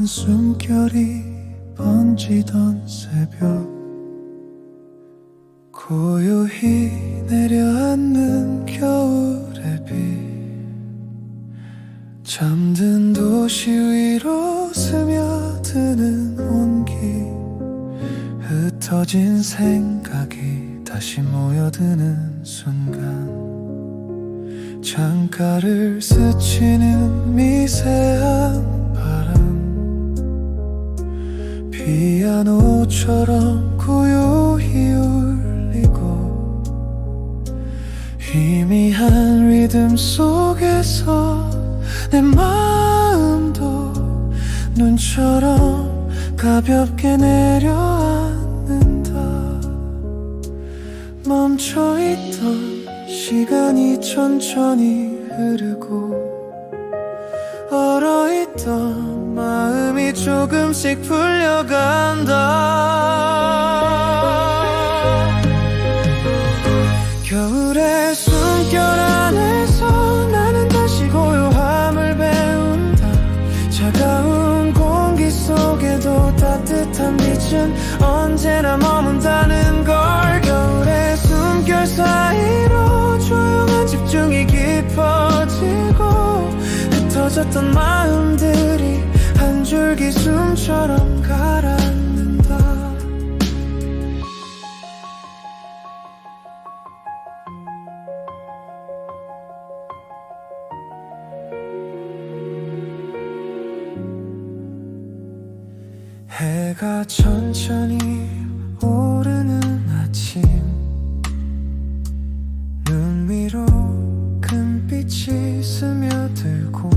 숨결이 번지던 새벽, 고요히 내려앉는 겨울의 비, 잠든 도시 위로 스며드는 온기, 흩어진 생각이 다시 모여드는 순간, 창가를 스치는 미세한 바람, 피아노처럼 고요히 울리고, 희미한 리듬 속에서 내 마음도 눈처럼 가볍게 내려앉는다. 멈춰있던 시간이 천천히 흐르고, 얼어있던 마음이 조금씩 풀려간다. 겨울의 숨결 안에서 나는 다시 고요함을 배운다. 차가운 공기 속에도 따뜻한 빛은 언제나 머문다는 걸. 겨울의 숨결 사이로 조용한 집중이 깊어지고, 흩어졌던 마음들이 한 줄기 숨처럼 가라앉는다. 해가 천천히 오르는 아침, 눈 위로 금빛이 스며들고,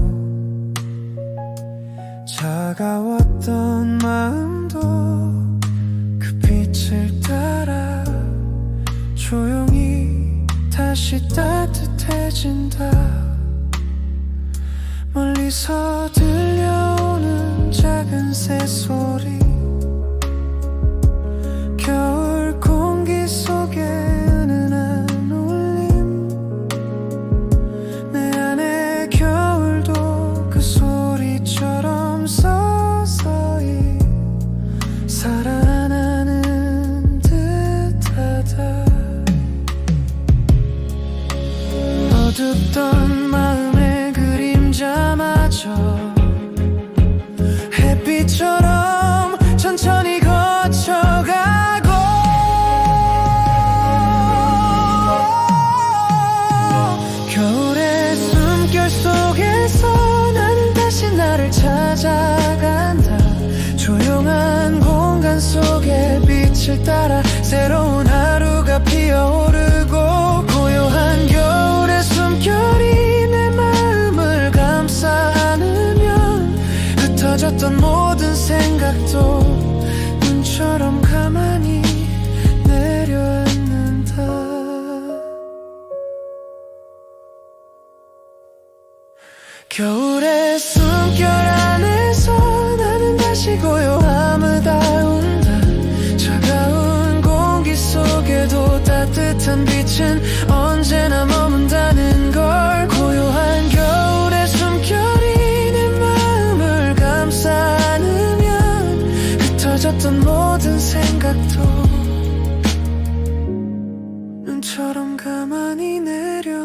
차가웠던 마음도 그 빛을 따라 조용히 다시 따뜻해진다. 멀리서 들려오는 작은 새소리, 겨울 공기 속에 은은한 울림, 내 안의 겨울도 그 소리처럼 서서히 살아나는 듯하다. 어둡던 마음의 그림자마저 햇빛처럼 천천히 거쳐가고, 겨울의 숨결 속에서 나는 다시 나를 찾아간다. 조용한 공간 속에 빛을 따라 새로운 하루가 피어오르고, 고요한 겨울의 숨결이 내 마음을 감싸 안으면 흩어졌던 모든 생각도 눈처럼 가만히 내려앉는다. 겨울의 숨결 안에서 나는 다시 고요함을 다운다. 차가운 공기 속에도 따뜻한 빛은 언제나 머문다는 걸. 고요한 겨울의 숨결이 내 마음을 감싸 안으면 흩어졌던 모든 생각도 눈처럼 가만히 내려앉는다.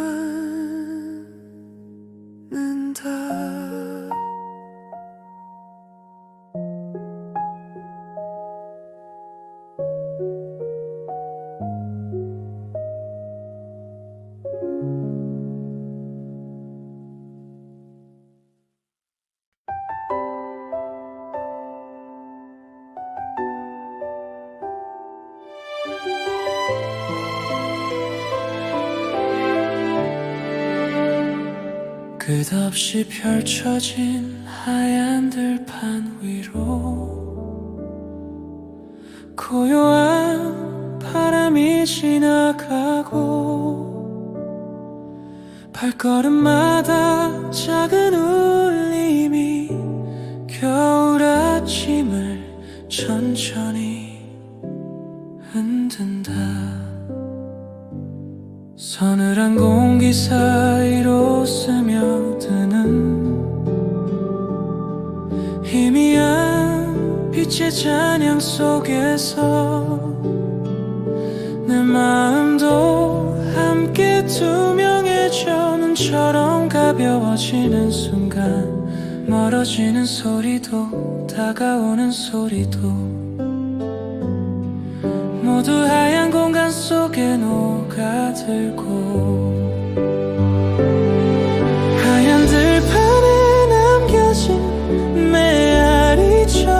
끝없이 펼쳐진 하얀 들판 위로 고요한 바람이 지나가고, 발걸음마다 작은 울림이 겨울 아침을 천천히 흔든다. 서늘한 공기 사이로 스며드는 힘 희미한 빛의 잔향 속에서 내 마음도 함께 투명해져. 눈처럼 가벼워지는 순간 멀어지는 소리도 다가오는 소리도 모두 하얀 공간 속에 녹아들고 하얀 들판에 남겨진 메아리처럼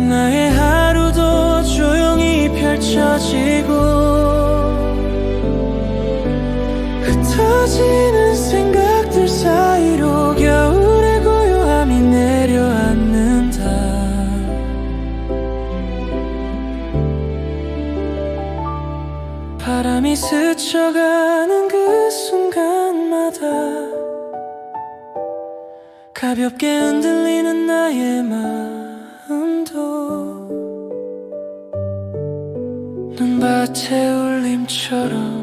나의 하루도 조용히 펼쳐지고 흩어지는 생각들 사이로 겨울의 고요함이 내려앉는다. 바람이 스쳐가는 그 순간마다 가볍게 흔들리는 나의 마음도 눈밭의 울림처럼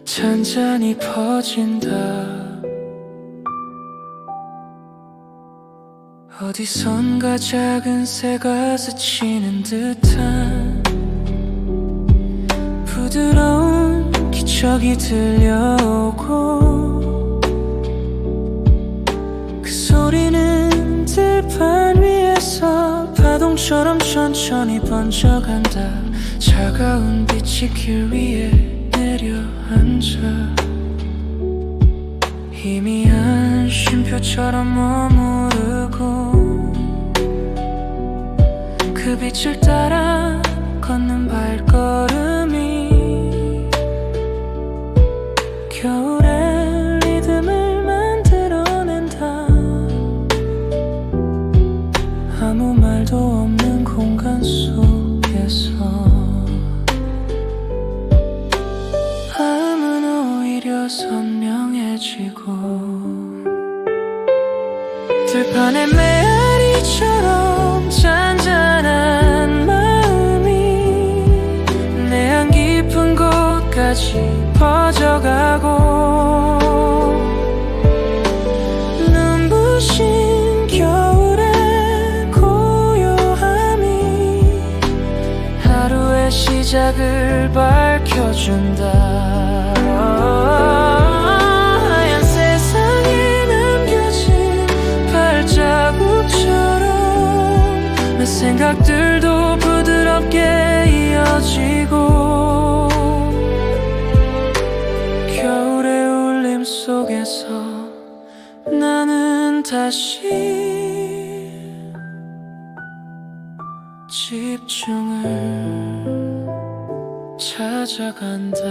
잔잔히 퍼진다. 어디선가 작은 새가 스치는 듯한 부드러운 기척이 들려오고 그 소리는 들판 위에서 파동처럼 천천히 번져간다. 차가운 빛이 길 위에 내려앉아 희미한 쉼표처럼 머무르고 그 빛을 따라 걷는 발걸음이 겨울의 리듬을 만들어낸다. 아무 말도 없는 공간 속에서 마음은 오히려 선명해지고 들판의 메아리처럼 잔잔한 마음이 내 안 깊은 곳까지 퍼져가고 눈부신 겨울의 고요함이 하루의 시작을 밝혀준다. 하얀 세상에 남겨진 발자국처럼 내 생각들도 부드럽게 이어지고 겨울의 울림 속에서 나는 다시 집중을 찾아간다.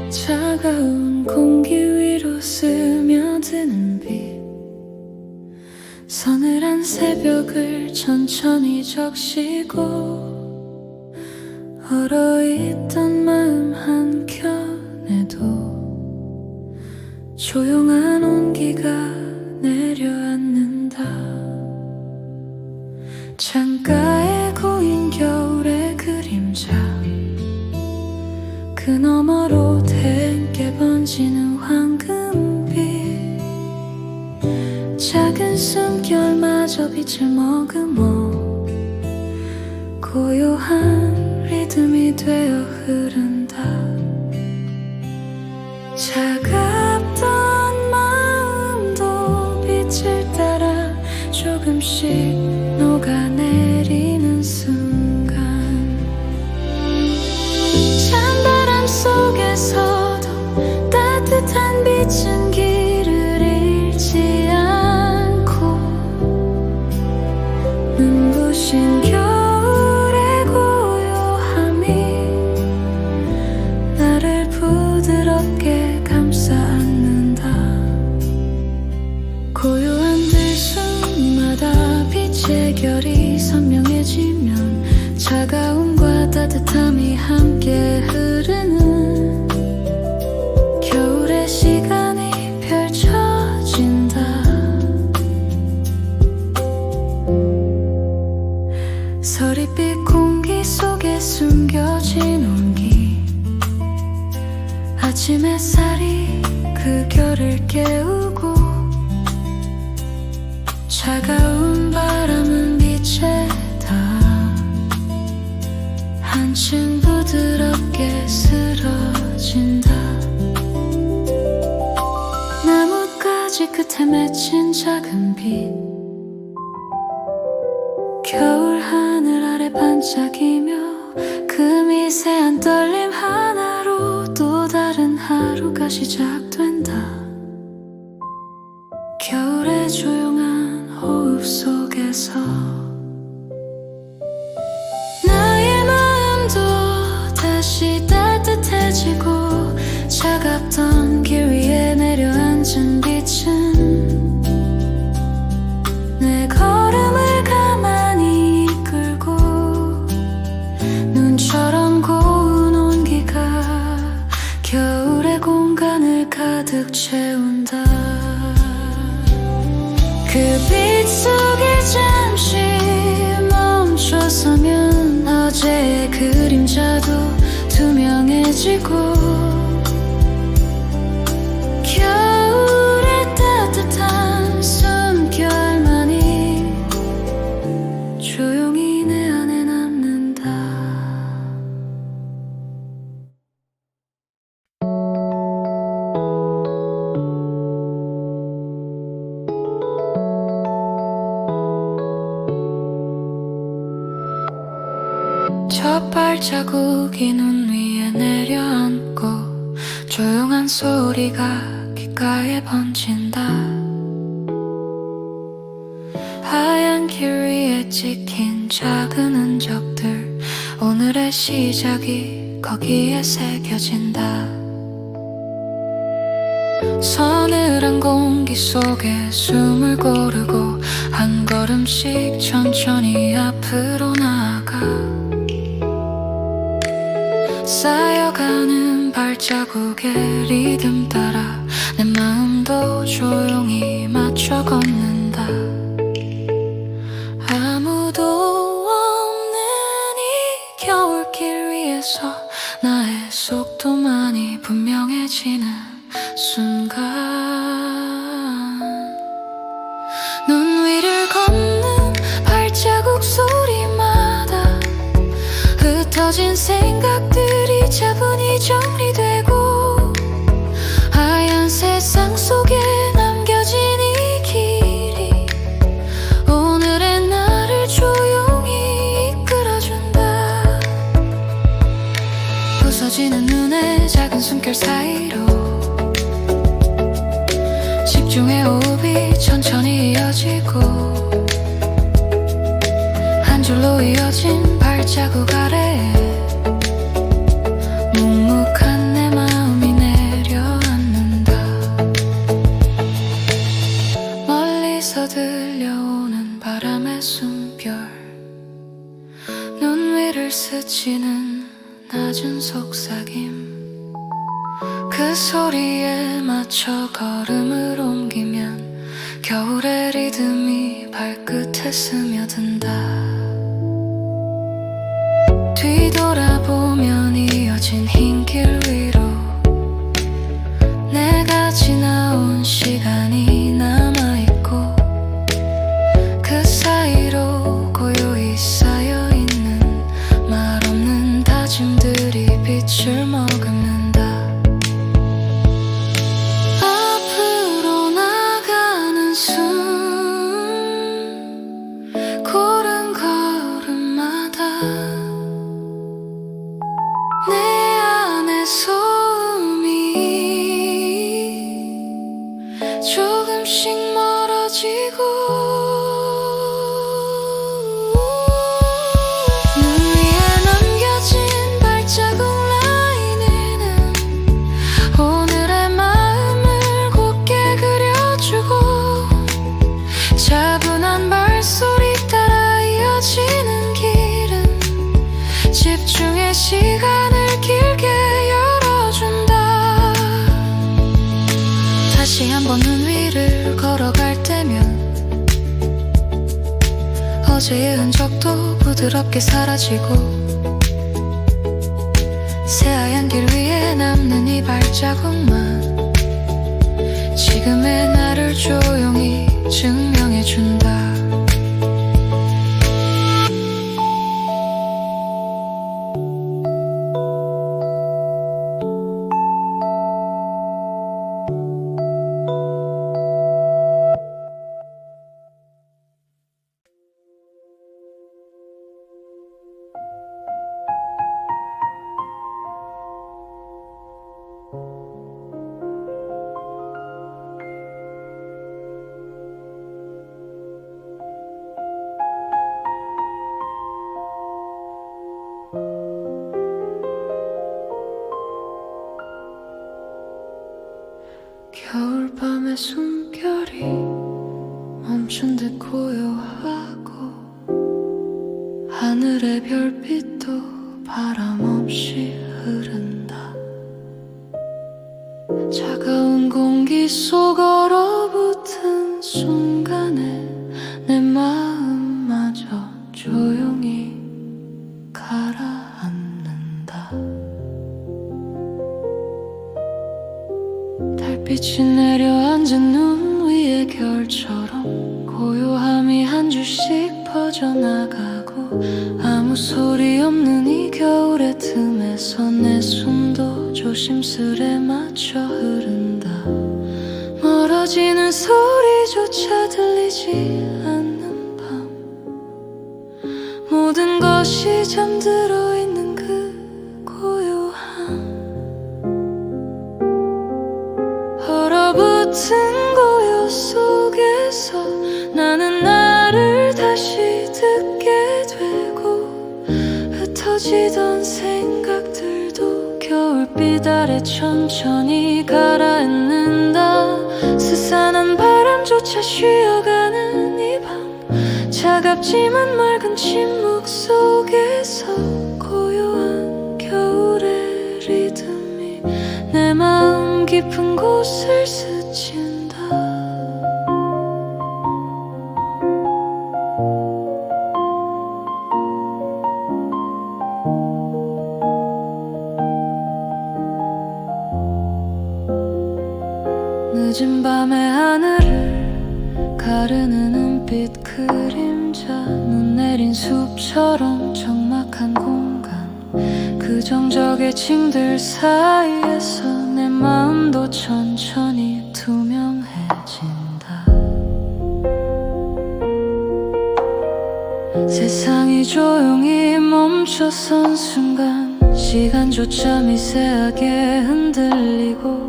차가운 공기 위로 스며드는 빛 서늘한 새벽을 천천히 적시고 얼어있던 마음 한켠에도 조용한 온기가 내려앉는다. 창가에 고인 겨울의 그림자 그 너머로 댕게 번지는 황금빛 작은 숨결마저 빛을 머금어 고요한 리듬이 되어 흐른다. 차갑던 마음도 빛을 따라 조금씩 녹아내리는 순간 찬바람 속에서도 따뜻한 빛은 길을 잃지 않고 눈부신 겨울의 고요함이 나를 부드럽게 감싸 안는다. 고요한 들숨마다 빛의 결이 선명해지면 차가움과 따뜻함이 함께 흐르는 겨울의 시간이 펼쳐진다. 서리빛 공기 속에 숨겨진 온기 아침 햇살이 그 결을 깨우고 차가운 바람은 빛에 닿아 한층 부드럽게 쓰러진다. 나뭇가지 끝에 맺힌 작은 빛 겨울 하늘 아래 반짝이며 그 미세한 떨림 하나로 또 다른 하루가 시작된다. 겨울의 조용한 호흡 속에서 나의 마음도 다시 따뜻해지고 차갑던 길 위에 내려앉은 빛은 내 걸음을 가만히 이끌고 눈처럼 고운 온기가 겨울의 공간을 가득 채운다. 그 빛 속에 잠시 멈춰서면 어제의 그림자도 투명해지고 겨울의 따뜻한 숨결만이 조용히 내 안에 남는다. 첫 발자국이 눈 위에 내려앉고 조용한 소리가 귓가에 번진다. 하얀 길 위에 찍힌 작은 흔적들 오늘의 시작이 거기에 새겨진다. 서늘한 공기 속에 숨을 고르고 한 걸음씩 천천히 앞으로 나아가 쌓여가는 발자국의 리듬 따라 내 마음도 조용히 맞춰 걷는다. 아무도 없는 이 겨울길 위에서 나의 속도만이 분명해지는 순간 눈 위를 걷는 발자국 소리마다 흩어진 생각들이 차분히 정리되고 하얀 세상 속에 남겨진 이 길이 오늘의 나를 조용히 이끌어준다. 부서지는 눈의 작은 숨결 사이로 집중의 호흡이 천천히 이어지고 한 줄로 이어진 발자국 아래에 묵묵한 내 마음이 내려앉는다. 멀리서 들려오는 바람의 숨결 눈 위를 스치는 낮은 속삭임 그 소리에 맞춰 걸음을 옮기면 겨울의 리듬이 발끝에 스며든다. 뒤돌아보면 이어진 흰 길 위로 내가 지나온 시간이 남아있고 그 사이로 고요히 쌓여있는 말없는 다짐들이 빛을 머금는다. 앞으로 나가는 숨 고른 걸음마다 내 어제의 흔적도 부드럽게 사라지고 새하얀 길 위에 남는 이 발자국만 지금의 나를 조용히 증명해준다. 겨울밤의 숨결이 멈춘 듯 고요하고 하늘의 별빛도 바람 없이 흐른다. 차가운 공기 속 얼어붙은 순간에 내 마음마저 조용히 가라앉는다. 달빛이 내려앉은 눈 위에 결처럼 고요함이 한 줄씩 퍼져나가고 아무 소리 없는 이 겨울의 틈에서 내 숨도 조심스레 맞춰 흐른다. 멀어지는 소리조차 들리지 않는 밤 모든 것이 잠들어 있는 그 고요함 얼어붙은 고요 속에서 나는 나를 다시 듣게 되고 흩어지던 생각들도 겨울빛 아래 천천히 가라앉는다. 스산한 바람조차 쉬어가는 이 밤 차갑지만 맑은 침묵 속에서 고요한 겨울의 리듬이 내 마음 깊은 곳을 스친다. 늦은 밤의 하늘을 가르는 은빛 그림자 눈 내린 숲처럼 적막한 공간 그 정적의 층들 사이에서 내 마음도 천천히 투명해진다. 세상이 조용히 멈춰선 순간 시간조차 미세하게 흔들리고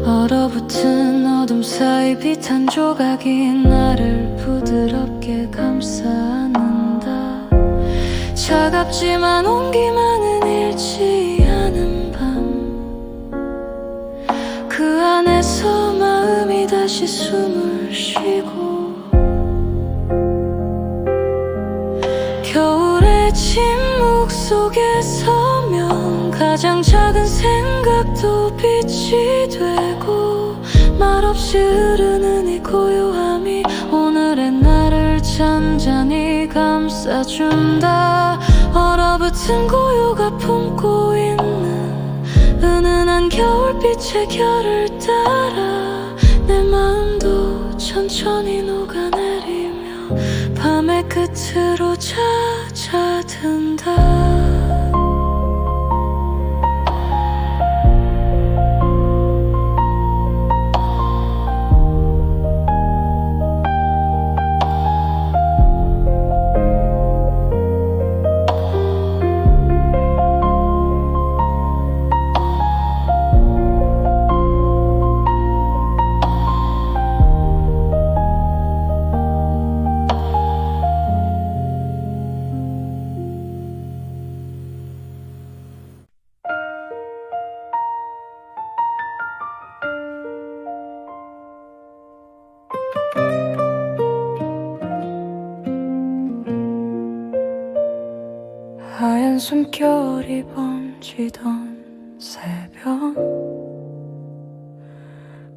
얼어붙은 어둠 사이 빛 한 조각이 나를 부드럽게 감싸 안는다. 차갑지만 온기만은 잃지 않은 밤 그 안에서 마음이 다시 숨을 쉬고 겨울의 침묵 속에 서면 가장 작은 생각도 빛이 되고 말없이 흐르는 이 고요함이 오늘의 나를 잔잔히 감싸준다. 얼어붙은 고요가 품고 있는 은은한 겨울빛의 결을 따라 내 마음도 천천히 녹아내리며 밤의 끝으로 잦아든다. 하얀 숨결이 번지던 새벽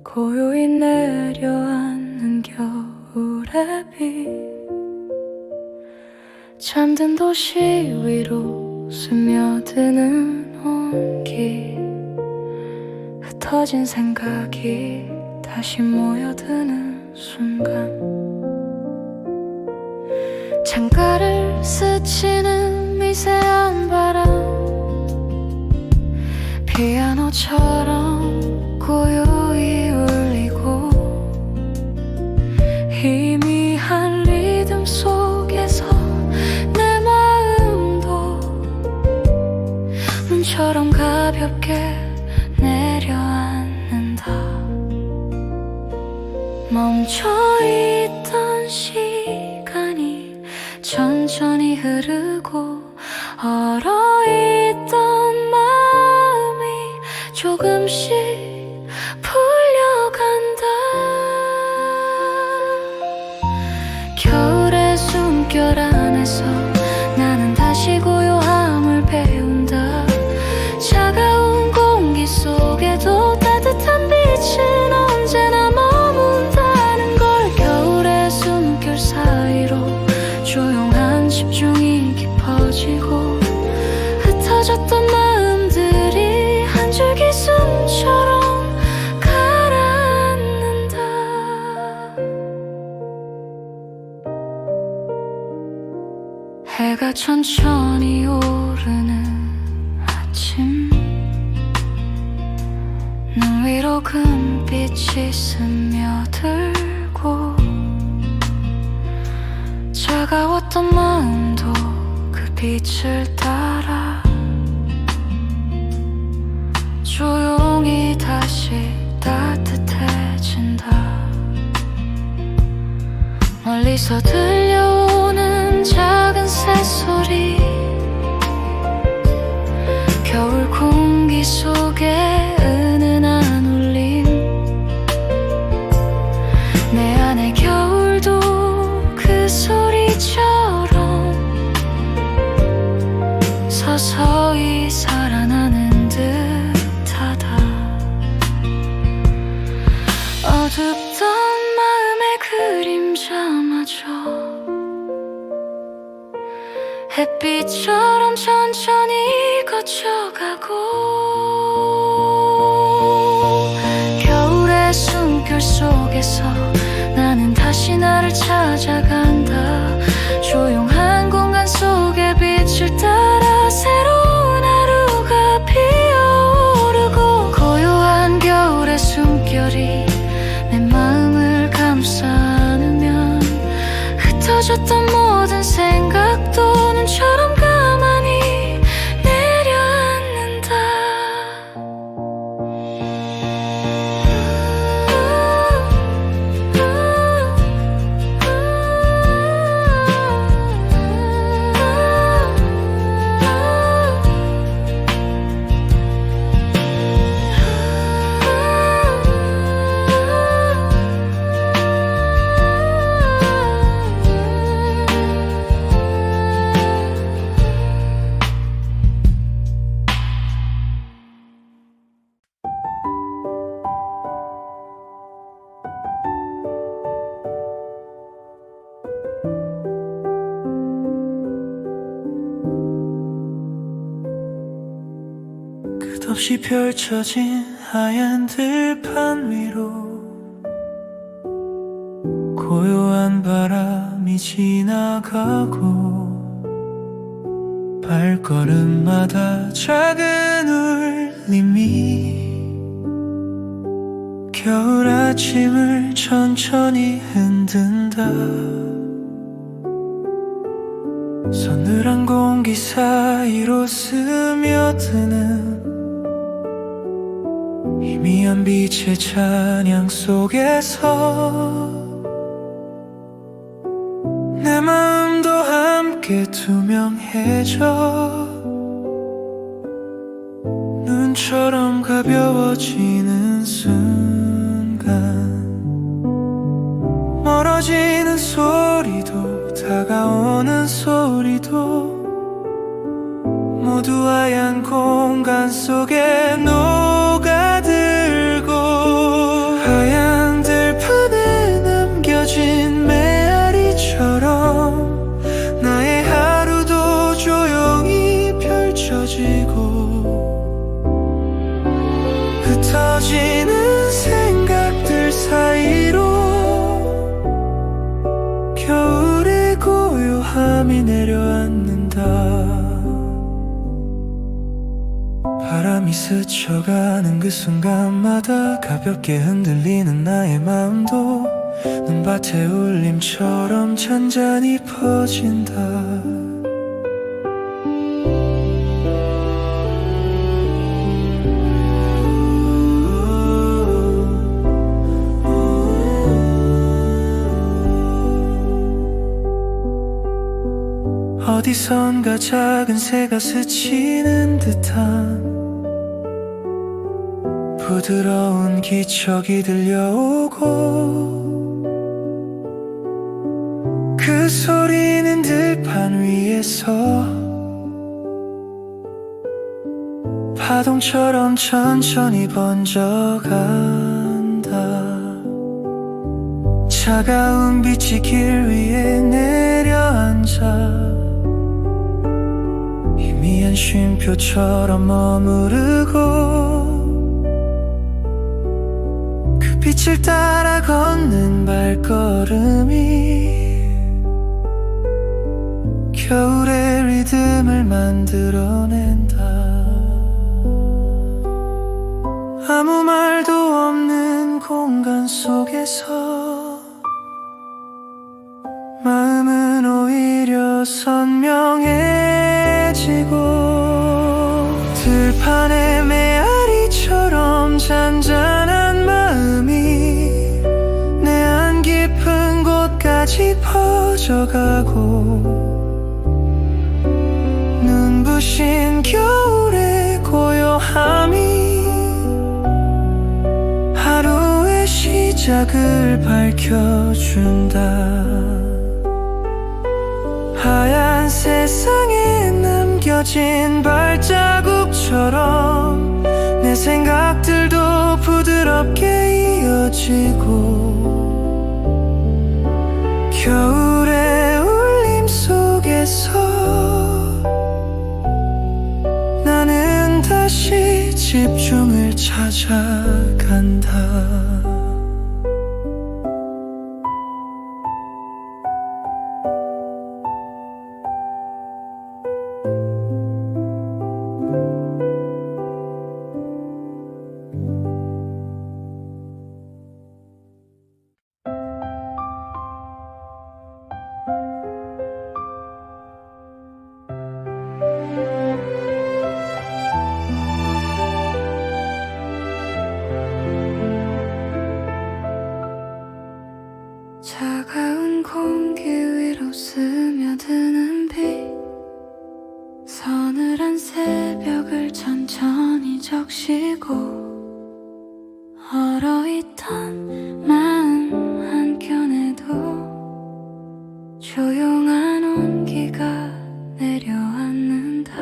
고요히 내려앉는 겨울의 비 잠든 도시 위로 스며드는 온기, 흩어진 생각이 다시 모여드는 순간, 창가를 스치는 미세한 바람, 피아노처럼 고요히 울리고, 희미한 리듬 속에서 내 마음도 눈처럼 가볍게 내려앉는다. 멈춰있던 시간이 천천히 흐르고, 얼어있던 마음이 조금씩 풀려간다. 겨울의 숨결 안에서 나는 다시 고요함을 배운다. 차가운 공기 속에도 따뜻한 빛은 언제나 머문다는 걸. 겨울의 숨결 사이로 조용한 집중이 깊어지고, 흩어졌던 마음들이 한 줄기 숨처럼 가라앉는다. 해가 천천히 오르는 아침, 눈 위로 금빛이 스며들고, 차가웠던 마음도 그 빛을 따라 조용히 다시 따뜻해진다. 멀리서 들려오는 작은 새소리, 겨울 공기 속에 은은한 울림, 내 안의 겨울도 그 소리처럼 서서히 살아나는 듯하다. 어둡던 마음의 그림자마저 햇빛처럼 천천히 거쳐가고, 겨울의 숨결 속에서 나는 다시 나를 찾아간다. 조용한 공간 속에 빛을 따라 새로운 하루가 피어오르고, 고요한 겨울의 숨결이 내 마음을 감싸 안으면, 흩어졌던 모든 생각도 눈처럼 가만히 내려앉는다. 끝없이 펼쳐진 하얀 들판 위로 고요한 바람이 지나가고, 발걸음마다 작은 울림이 겨울 아침을 천천히 흔든다. 서늘한 공기 사이로 스며드는 희미한 빛의 찬양 속에서 내 마음도 함께 투명해져 눈처럼 가벼워지는 순간, 멀어지는 소리도 다가오는 소리도 모두 하얀 공간 속에 녹아들고, 하얀 들판에 남겨진 메아리처럼 나의 하루 바람이 스쳐가는 그 순간마다 가볍게 흔들리는 나의 마음도 눈밭의 울림처럼 잔잔히 퍼진다. 어디선가 작은 새가 스치는 듯한 부드러운 기척이 들려오고 그 소리는 들판 위에서 파동처럼 천천히 번져간다. 차가운 빛이 길 위에 내려앉아 희미한 쉼표처럼 머무르고 그 빛을 따라 걷는 발걸음이 겨울의 리듬을 만들어낸다. 아무 말도 없는 공간 속에서 마음은 오히려 선명해지고 들판의 메아리처럼 잔잔한 마음이 내 안 깊은 곳까지 퍼져가고 눈부신 겨울의 고요함이 하루의 시작을 밝혀준다. 하얀 세상에 남겨진 발자국처럼 내 생각들도 부드럽게 이어지고 겨울의 울림 속에서 나는 다시 집중을 찾아간다. 차가운 공기 위로 스며드는 비 서늘한 새벽을 천천히 적시고 얼어있던 마음 한켠에도 조용한 온기가 내려앉는다.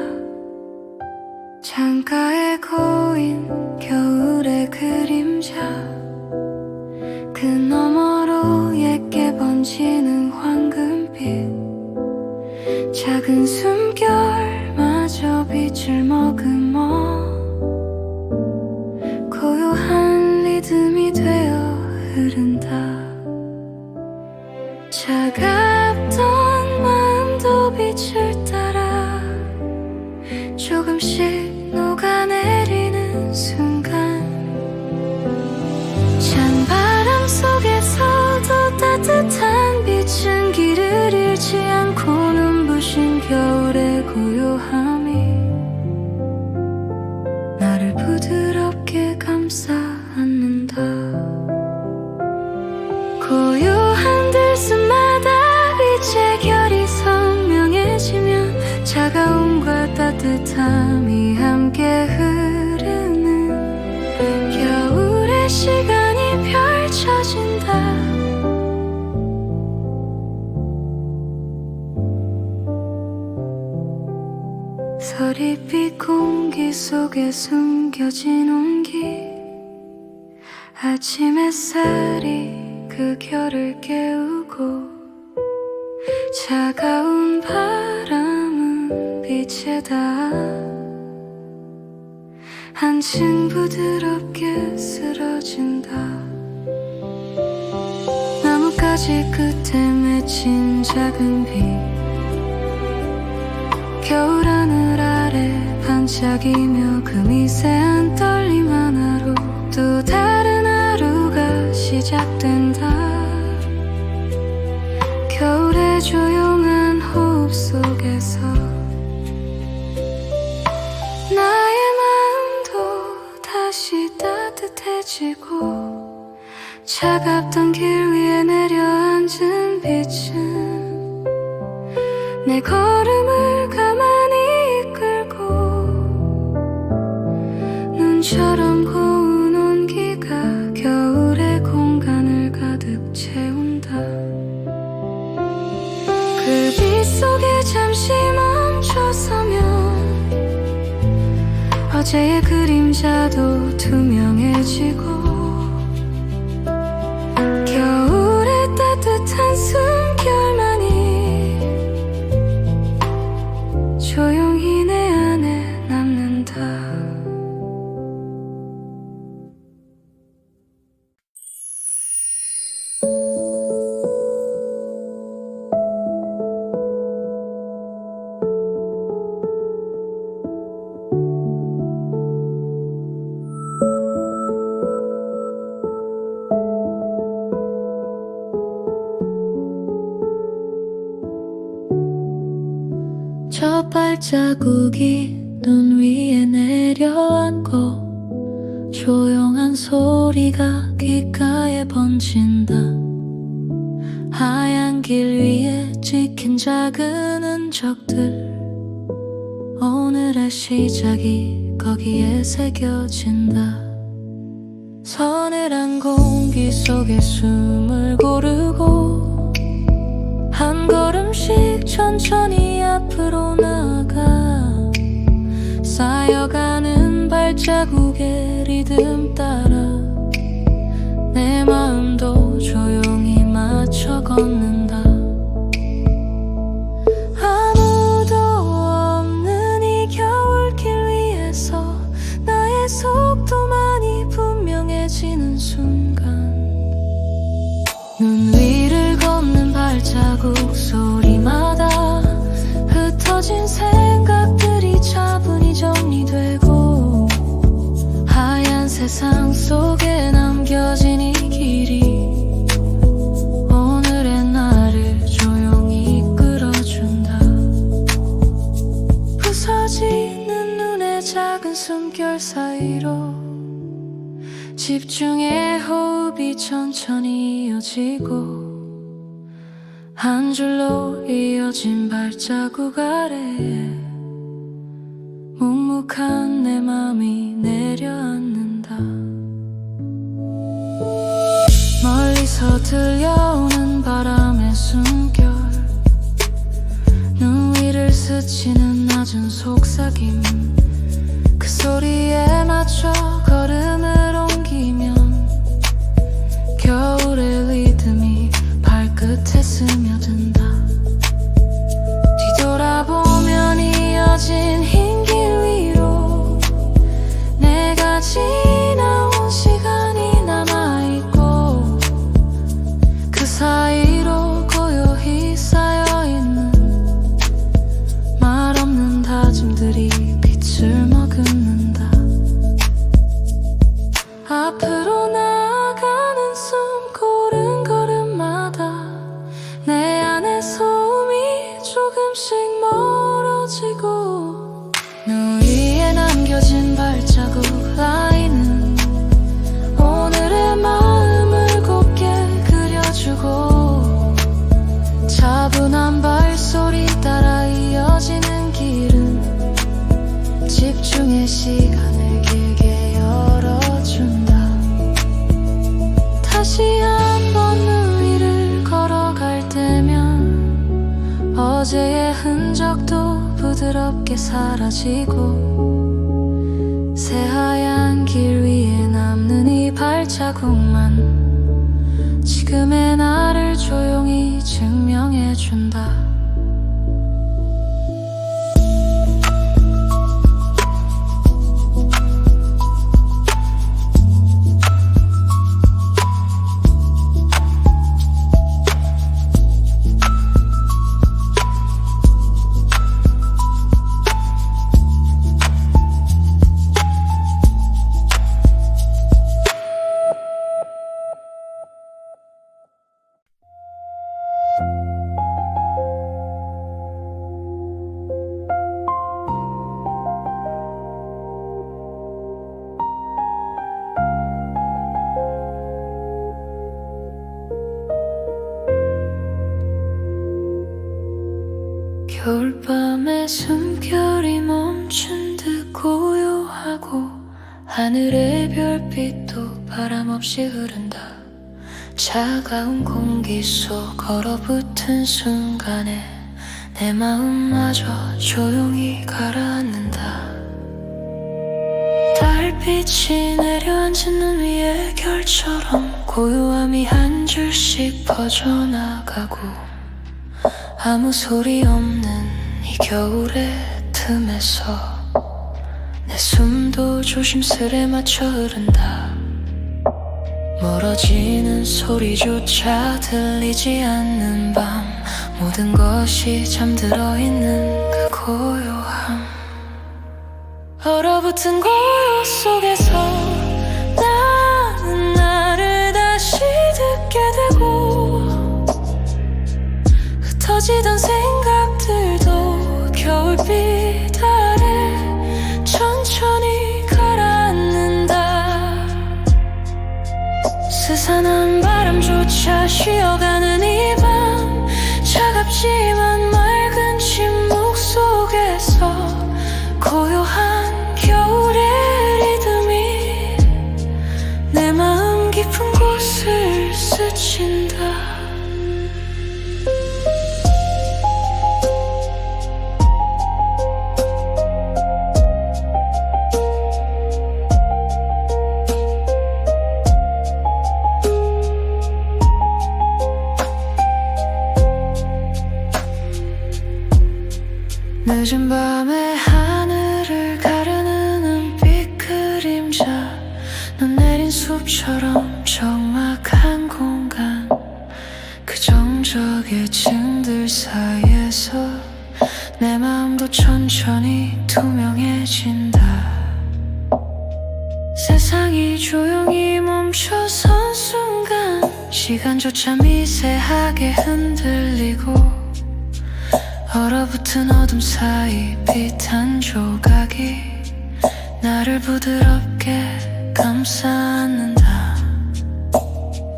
창가에 고인 겨울의 그림자 그 너머로 옅게 번지는 황금빛 작은 숨결마저 빛을 머금어 고요한 리듬이 되어 흐른다. 차갑던 마음도 빛을 따라 조금씩 녹아내리는 순간 찬바람 속에서도 따뜻한 빛은 길을 잃지 않고 눈부신 겨울의 고요함이 나를 부드럽게 감싸 안는다. 고요한 들숨마다 빛의 결이 선명해지면 차가움과 따뜻함이 함께 흐르는 겨울의 시간이 펼쳐진다. 서리빛 공기 속에 숨겨진 온기 아침 햇살이 그 결을 깨우고 차가운 바람은 빛에 닿아 한층 부드럽게 쓰러진다. 나뭇가지 끝에 맺힌 작은 빛 겨울 하늘 아래 반 반짝이며 그 미세한 떨림 하나로 또 다른 하루가 시작된다. 겨울의 조용한 호흡 속에서 나의 마음도 다시 따뜻해지고 차갑던 길 위에 내려앉은 빛은 내 걸음을 가만히 이끌고 눈처럼 고운 온기가 겨울의 공간을 가득 채운다. 그 빛 속에 잠시 멈춰서면 어제의 그림자도 투명해지고 겨울의 따뜻한 숨결만이 조용히 내 안에 남는다. 저 발자국이 눈 위에 내려앉고 조용한 소리가 귓가에 번진다. 하얀 길 위에 찍힌 작은 흔적들, 오늘의 시작이 거기에 새겨진다. 서늘한 공기 속에 숨을 고르고 한 걸음씩 천천히 앞으로 나가 쌓여가는 발자국의 리듬 따라 내 마음도 조용히 맞춰 걷는다. 아무도 없는 이 겨울길 위에서 나의 속도만이 분명해지는 순간 눈 위를 걷는 발자국 소리마다 흩어진 생각들이 차분히 정리되고 하얀 세상 속에 남겨진 이 길이 오늘의 나를 조용히 이끌어준다. 부서지는 눈의 작은 숨결 사이로 집중의 호흡이 천천히 이어지고 한 줄로 이어진 발자국 아래에 묵묵한 내 맘이 내려앉는다. 멀리서 들려오는 바람의 숨결, 눈 위를 스치는 낮은 속삭임, 그 소리에 맞춰 걸음을 옮기면 겨울의 리듬이 발끝에 스며든다. 뒤돌아보면 이어진 흰 길 위로 내가 지나온 시간이 남아있고 그 사이로 고요히 쌓여있는 말없는 다짐들이 빛을 머금는다. 앞으로 나아가는 숨 고른 걸음마다 내 안의 소음이 조금씩 멀어지고 눈 위에 남겨진 발자국 라인은 오늘의 마음을 곱게 그려주고 차분한 발소리 따라 이어지는 길은 집중의 시간을 길게 열어준다. 다시 한번 눈 위를 걸어갈 때면 어제의 흔적도 부드럽게 사라지고 새하얀 길 위에 남는 이 발자국만 지금의 나를 조용히 증명해준다. 밤의 숨결이 멈춘 듯 고요하고 하늘의 별빛도 바람 없이 흐른다. 차가운 공기 속 얼어붙은 순간에 내 마음마저 조용히 가라앉는다. 달빛이 내려앉은 눈 위에 결처럼 고요함이 한 줄씩 퍼져나가고 아무 소리 없는 이 겨울의 틈에서 내 숨도 조심스레 맞춰 흐른다. 멀어지는 소리조차 들리지 않는 밤, 모든 것이 잠들어 있는 그 고요함. 얼어붙은 고요 속에서 나는 나를 다시 듣게 되고 흩어지던 생각들도 겨울빛 아래 천천히 가라앉는다. 스산한 바람조차 쉬어가는 이 밤, 차갑지만 맑은 침묵 속에서 고요한 겨울의 리듬이 내 마음 깊은 곳을 스친다. 늦은 밤의 하늘을 가르는 은빛 그림자, 눈 내린 숲처럼 적막한 공간, 그 정적의 층들 사이에서 내 마음도 천천히 투명해진다. 세상이 조용히 멈춰선 순간 시간조차 미세하게 흔들리고 얼어붙은 어둠 사이 빛 한 조각이 나를 부드럽게 감싸 안는다.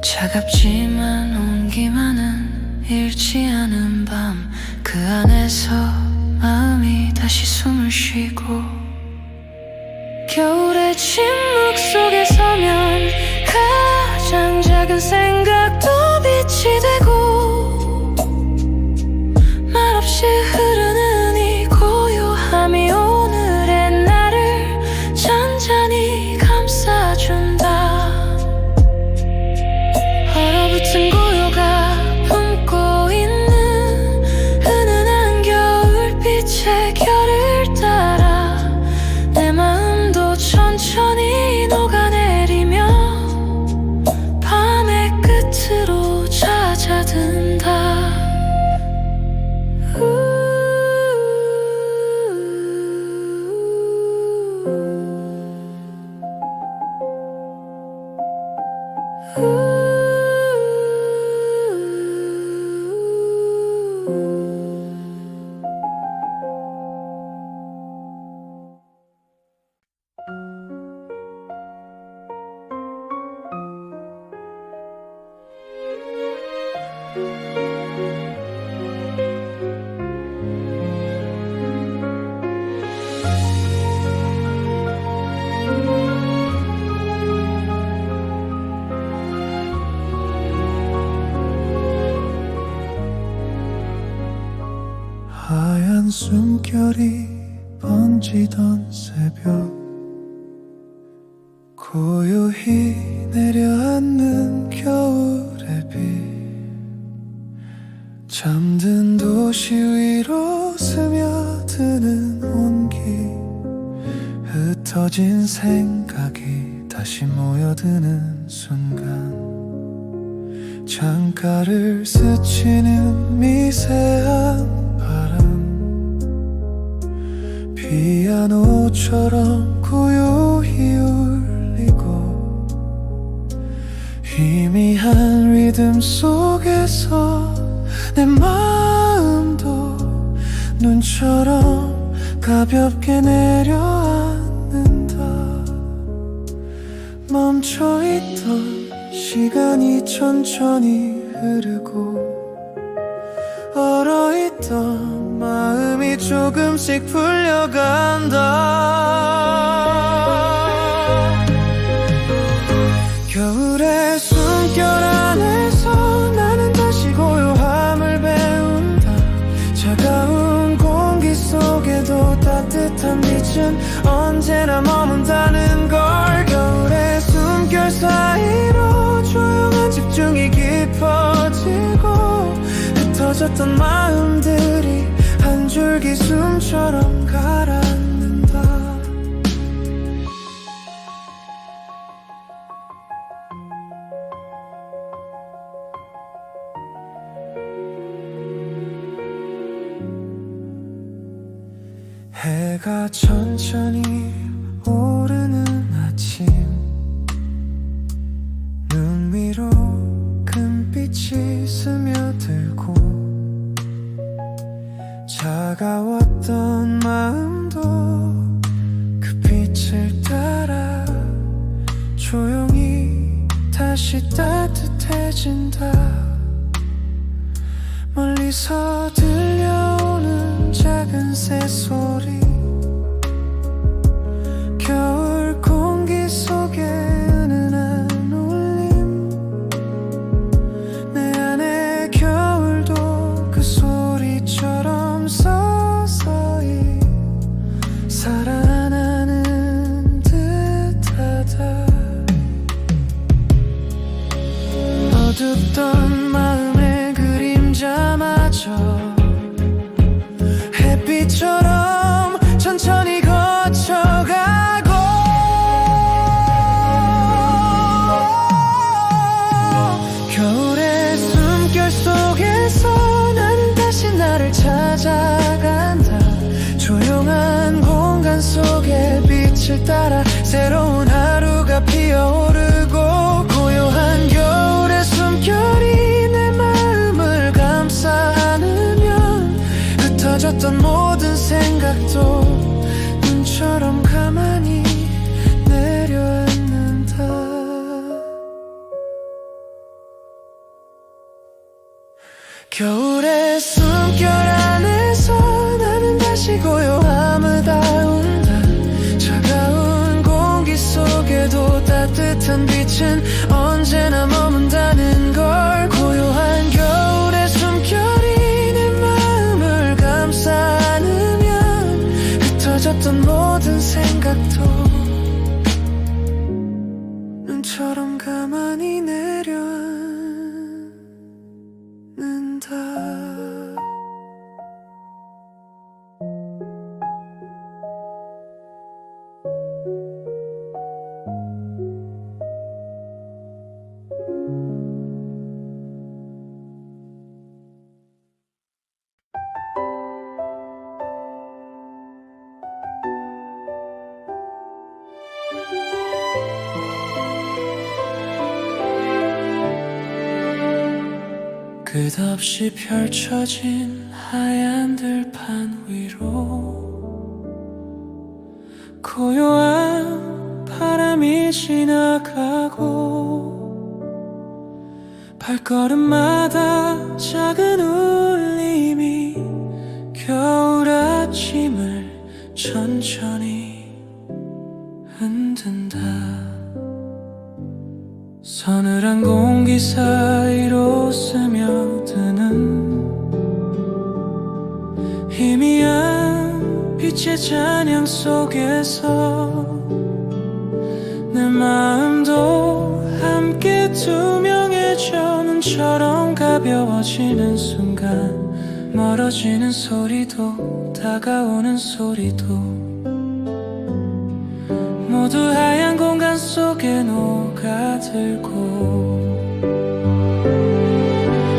차갑지만 온기만은 잃지 않은 밤, 그 안에서 마음이 다시 숨을 쉬고 겨울의 침묵 속에 서면 가장 작은 생각도 빛이 되고 말없이 흐르는 이 고요함이 오늘의 나를 잔잔히 감싸준다. 얼어붙은 고요가 품고 있는 은은한 겨울빛의 결을 따라 내 마음도 천천히 녹아내리며 밤의 끝으로 잦아든다. 하얀 숨결이 번지던 새벽, 고요히 내려앉는 겨울의 빛, 잠든 도시 위로 스며드는 온기, 흩어진 생각이 다시 모여드는 순간, 창가를 스치는 미세한 바람, 피아노처럼 고요히 울리고 희미한 리듬 속에서 내 마음도 눈처럼 가볍게 내려앉는다. 멈춰있던 시간이 천천히 흐르고 얼어있던 마음이 조금씩 풀려간다. 겨울의 숨결 안에서 나는 다시 고요함을 배운다. 차가운 공기 속에도 따뜻한 빛은 언제나 머문다는 걸. 겨울의 숨결 사이로 조용한 집중이 깊어지고 흩어졌던 마음들이 한 줄기 숨처럼 가라앉는다. 해가 천천히 오르는 아침, 눈 위로 금빛이 스며들고 차가웠던 마음도 그 빛을 따라 조용히 다시 따뜻해진다. 멀리서 들려오는 작은 새소리, 겨울 공기 속에 은은한 울림, 내 안의 겨울도 그 소리처럼 서서히 살아나는 듯하다. 어둡던 마음의 그림자마저 햇빛처럼 천천히 거쳐가고, 겨울의 숨결 속에서 나는 다시 나를 찾아간다. 조용한 공간 속에 빛을 따라 새로운 하루가 피어오르고, 고요한 겨울의 숨결이 내 마음을 감싸 안으면 흩어졌던 모든 생각도 눈처럼 가만히 내려앉는다. 겨울의 숨결 안에서 나는 다시 고요함을 다운다. 차가운 공기 속에도 따뜻한 빛은 언제나 머문다는 걸. 고요한 겨울의 숨결이 내 마음을 감싸 안으면 흩어졌던 모든 생각도 눈처럼 가만히 내려앉는다. 끝없이 펼쳐진 하얀 들판 위로 고요한 바람이 지나가고, 발걸음마다 작은 울림이 겨울 아침을 천천히 흔든다. 서늘한 공기 사이로 스며드는 희미한 빛의 잔향 속에서 내 마음도 함께 투명해져 눈처럼 가벼워지는 순간, 멀어지는 소리도 다가오는 소리도 모두 하얀 공간 속에 녹아들고,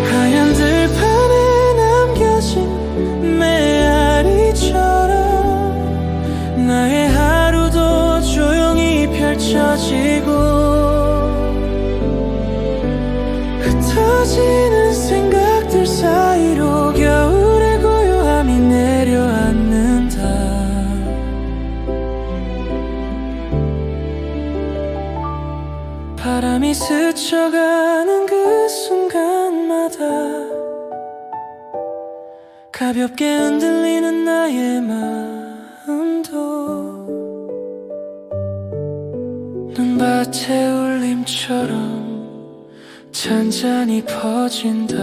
하얀 들판에 남겨진 메아리처럼 나의 하루도 조용히 펼쳐지고, 흩어지는 생각들 사이로 겨울의 고요함이 내려앉는다. 바람이 스쳐가는 그 순간마다 가볍게 흔들리는 나의 마음도 눈밭의 울림처럼 잔잔히 퍼진다.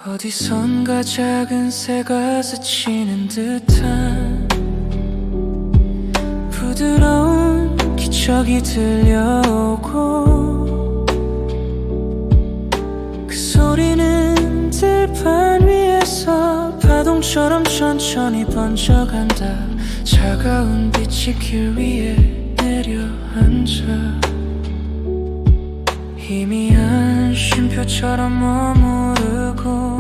어디선가 작은 새가 스치는 듯한 부드러운 기척이 들려오고 그 소리는 들판 위에서 파동처럼 천천히 번져간다. 차가운 빛이 길 위에 내려앉아 희미한 쉼표처럼 머무르고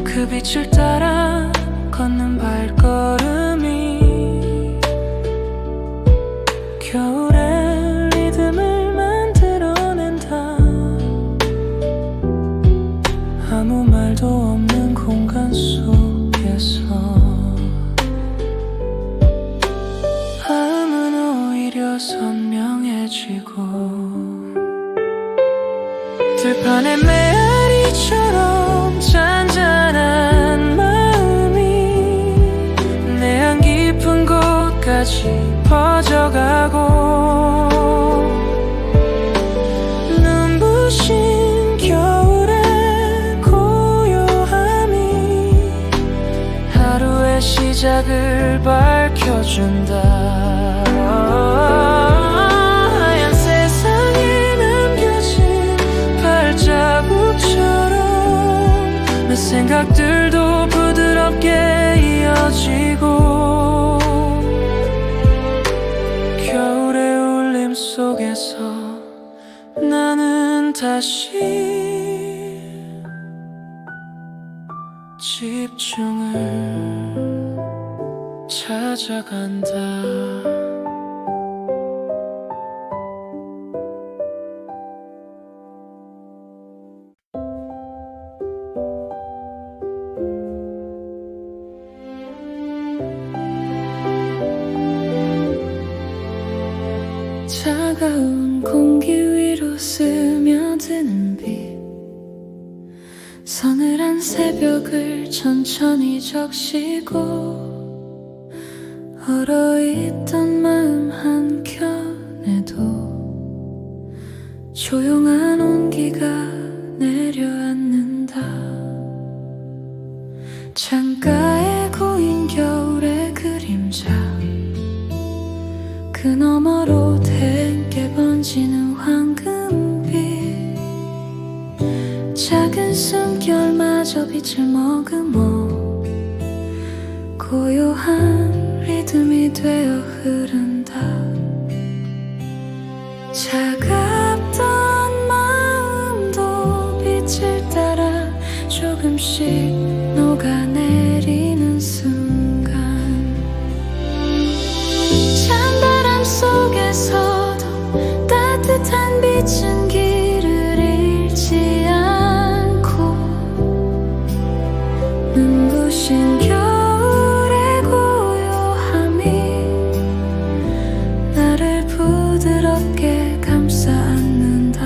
그 빛을 따라 걷는 발걸음이 겨울의 리듬을 만들어낸다. 아무 말도 없는 공간 속에서 마음은 오히려 선명해지고 들판의 메아리처럼 잔잔한 마음이 내안 깊은 곳까지 퍼져가고 눈부신 겨울의 고요함이 하루의 시작을 밝혀준다. 하얀 세상에 남겨진 발자국처럼 내 생각들도 부드럽게 이어지고 겨울의 울림 속에서 나는 다시 집중을 찾아간다. 차가운 공기 위로 스며드는 빛 서늘한 새벽을 천천히 적시고 얼어있던 마음 한켠에도 조용한 온기가 내려앉는다. 창가에 고인 겨울의 그림자 그 너머로 댕게 번지는 황금빛 작은 숨결마저 빛을 머금어 고요한 리듬이 되어 흐른다. 차갑던 마음도 빛을 따라 조금씩 녹아내리는 순간 찬바람 속에서도 따뜻한 빛은 길을 잃지 않고 눈부신 겨울의 고요함이 나를 부드럽게 감싸 안는다.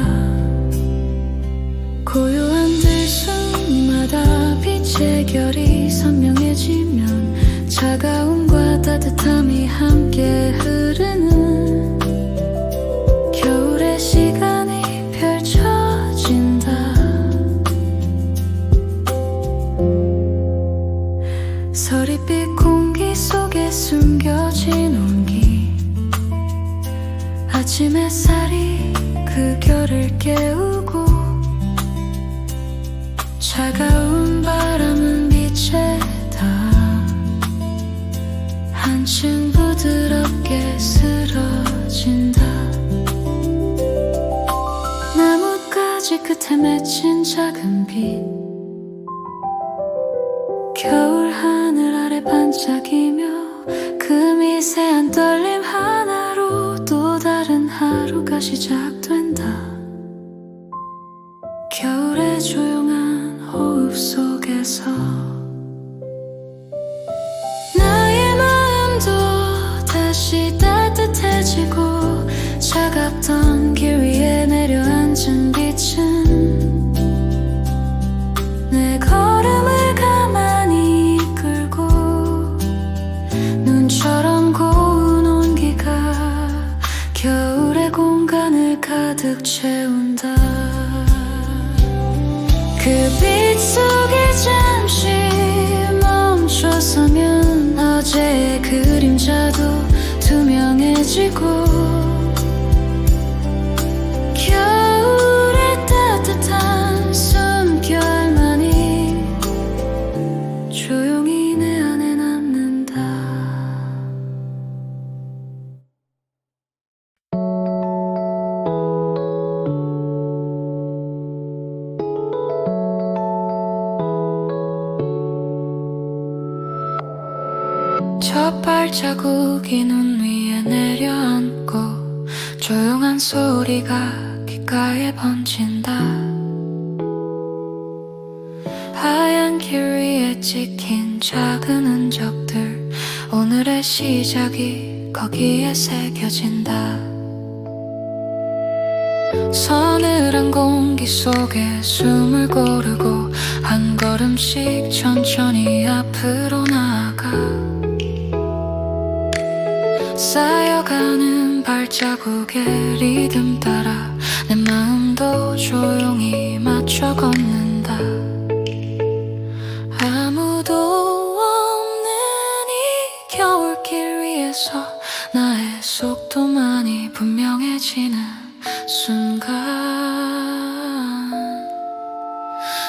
고요한 들숨마다 빛의 결이 선명해지면 차가움과 따뜻함이 함께 흐르는 겨울의 시간이 펼쳐진다. 서리빛 공기 속에 숨겨진 온기 아침 햇살이 그 결을 깨우고 차가운 바람은 빛에 닿아 한층 부드럽게 쓰러진다. 나뭇가지 끝에 맺힌 작은 빛 겨울 하늘 아래 반짝이며 그 미세한 떨림 하나로 또 다른 하루가 시작된다. 겨울의 조용한 호흡 속에서 나의 마음도 다시 따뜻해지고 차갑던 길 위에 내려앉은 빛 내 걸음을 가만히 이끌고 눈처럼 고운 온기가 겨울의 공간을 가득 채운다. 그 빛 속에 잠시 멈춰서면 어제의 그림자도 투명해지고 겨울의 따뜻한 숨결만이 조용히 내 안에 남는다. 첫 발자국이 눈 위에 내려앉고 조용한 소리가 귓가에 번진다. 하얀 길 위에 찍힌 작은 흔적들, 오늘의 시작이 거기에 새겨진다. 서늘한 공기 속에 숨을 고르고 한 걸음씩 천천히 앞으로 나아가 쌓여가는 발자국의 리듬 따라 내 마음도 조용히 맞춰 걷는다. 아무도 없는 이 겨울길 위에서 나의 속도만이 분명해지는 순간,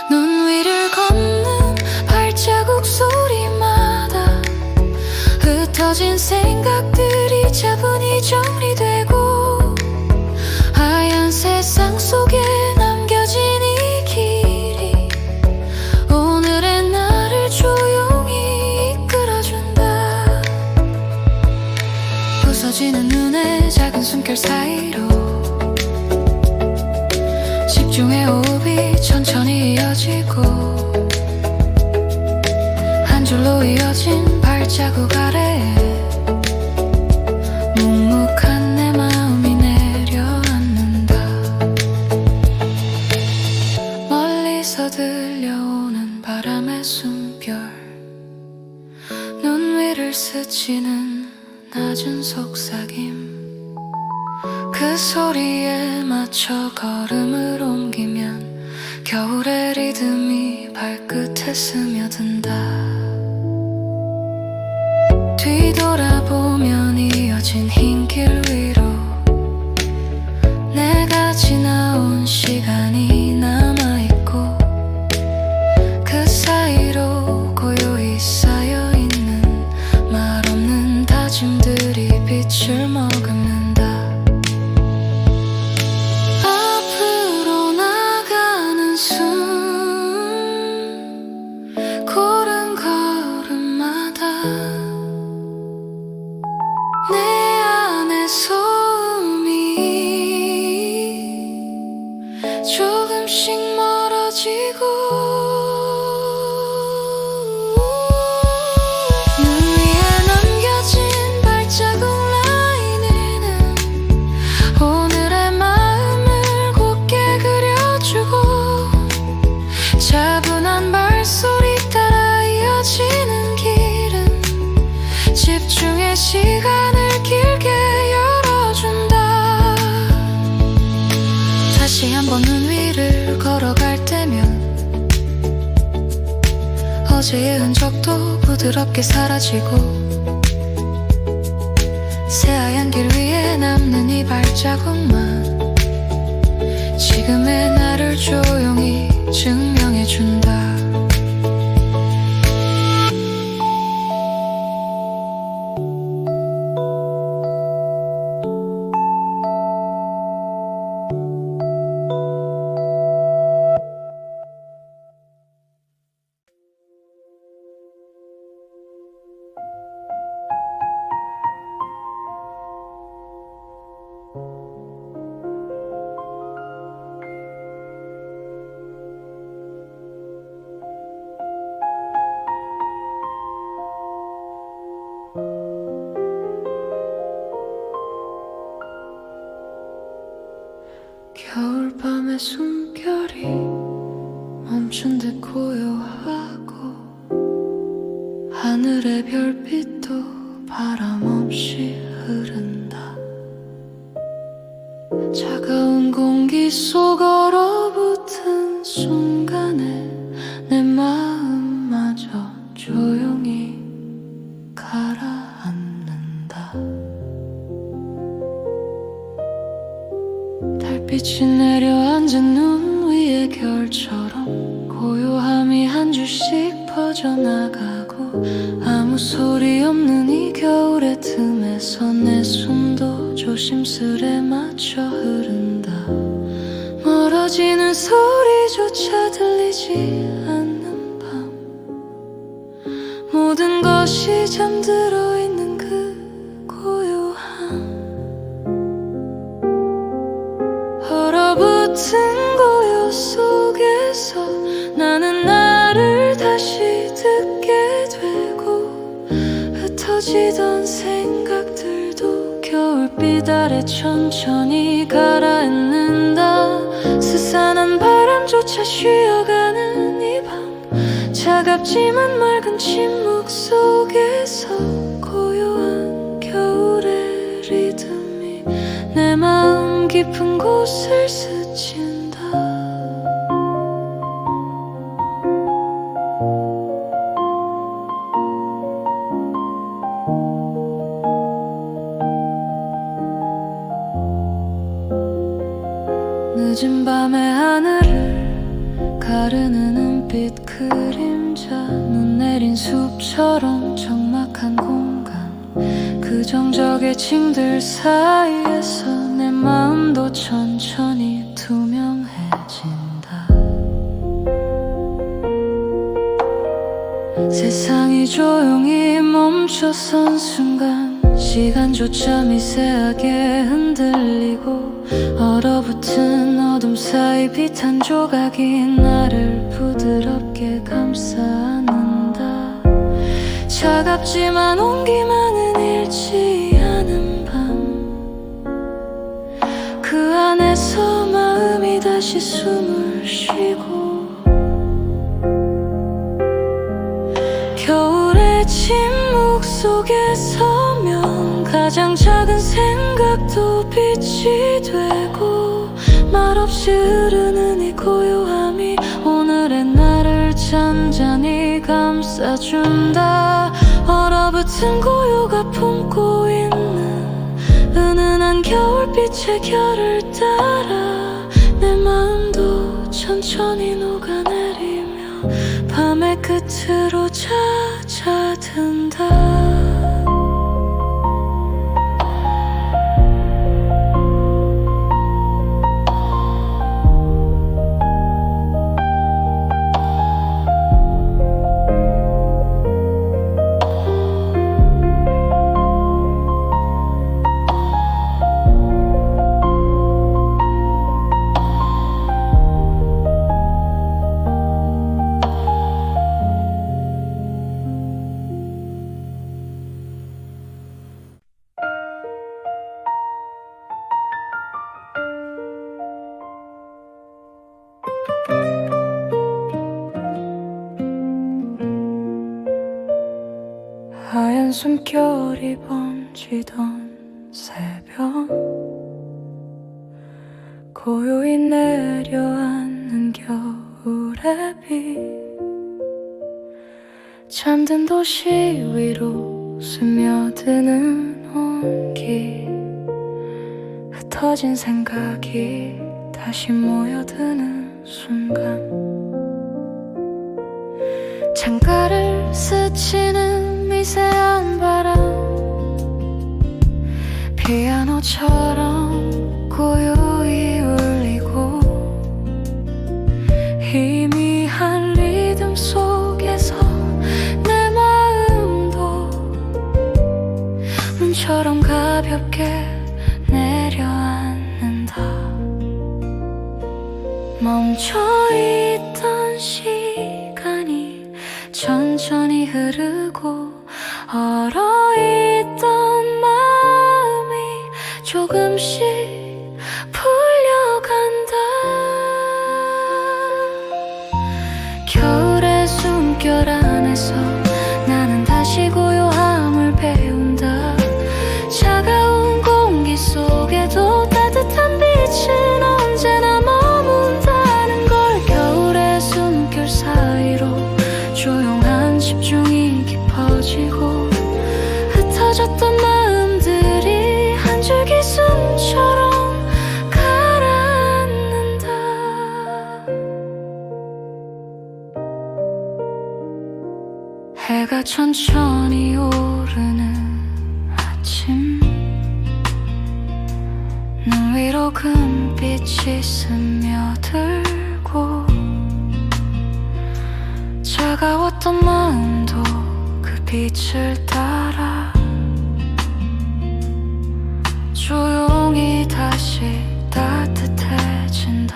눈 위를 걷는 발자국 소리마다 흩어진 생각들이 차분히 정리되고 하얀 세상 속에 남겨진 이 길이 오늘의 나를 조용히 이끌어준다. 부서지는 눈의 작은 숨결 사이로 집중의 호흡이 천천히 이어지고 한 줄로 이어진 발자국 아래에 묵묵한 내 마음이 내려앉는다. 멀리서 들려오는 바람의 숨결, 눈 위를 스치는 낮은 속삭임, 그 소리에 맞춰 걸음을 옮기면 겨울의 리듬이 발끝에 스며든다. 뒤돌아보면 이어진 흰 길 위로 내가 지나온 시간이 남아있고 그 사이로 고요히 쌓여있는 말없는 다짐들이 빛을 머금는다. 앞으로 나가는 숨, 고른 걸음마다 내 안의 소음이 조금씩 멀어지고 눈 위에 남겨진 발자국 라인에는 오늘의 마음을 곱게 그려주고 차분한 발소리 따라 이어지는 길은 집중의 시간을 길게 열어준다. 다시 한번 눈 위를 걸어갈 때면 어제의 흔적도 부드럽게 사라지고 새하얀 길 위에 남는 이 발자국만 지금의 나를 조용히 증명해준다. 겨울밤의 숨결이 멈춘 듯 고요 하늘의 별빛도 바람 없이 흐른다. 차가운 공기 속 얼어붙은 순간에 내 마음마저 조용히 가라앉는다. 달빛이 내려앉은 눈 위에 결처럼 고요함이 한 줄씩 퍼져나가고 아무 소리 없는 이 겨울의 틈에서 내 손도 조심스레 맞춰 흐른다. 멀어지는 소리조차 들리지 않는 밤, 모든 것이 잠들어 있는 그 고요함. 얼어붙은 고요 속에서 나는 나를 다시 듣게 되고 흩어지던 생각들도 겨울빛 아래 천천히 가라앉는다. 스산한 바람조차 쉬어가는 이 밤, 차갑지만 맑은 침묵 속에서 고요한 겨울의 리듬이 내 마음 깊은 곳을 스친다. 늦은 밤의 하늘을 가르는 은빛 그림자, 눈 내린 숲처럼 적막한 공간, 그 정적의 층들 사이에서 내 마음도 천천히 투명해진다. 세상이 조용히 멈춰선 순간 시간조차 미세하게 흔들리고 얼어붙은 어둠 사이 빛 한 조각이 나를 부드럽게 감싸 안는다. 차갑지만 온기만은 잃지 않은 밤, 그 안에서 마음이 다시 숨을 쉬고 겨울의 침묵 속에 서면 가장 작은 생각도 빛이 되고 말없이 흐르는 이 고요함이 오늘의 나를 잔잔히 감싸준다. 얼어붙은 고요가 품고 있는 은은한 겨울빛의 결을 따라 내 마음도 천천히 녹아내리며 밤의 끝으로 잦아든다. 하얀 숨결이 번지던 새벽, 고요히 내려앉는 겨울의 비, 잠든 도시 위로 스며드는 온기, 흩어진 생각이 다시 모여드는 순간, 창가를 스치는 미세한 바람, 피아노처럼 고요히 울리고 희미한 리듬 속에서 내 마음도 눈처럼 가볍게 내려앉는다. 멈춰있던 시간이 천천히 흐르고 얼어있던 마음이 조금씩 풀려간다. 겨울의 숨결 안에서 나는 다시 집중이 깊어지고 흩어졌던 마음들이 한 줄기 숨처럼 가라앉는다. 해가 천천히 오르는 아침, 눈 위로 금빛이 스며들고 차가웠던 마음도 그 빛을 따라 조용히 다시 따뜻해진다.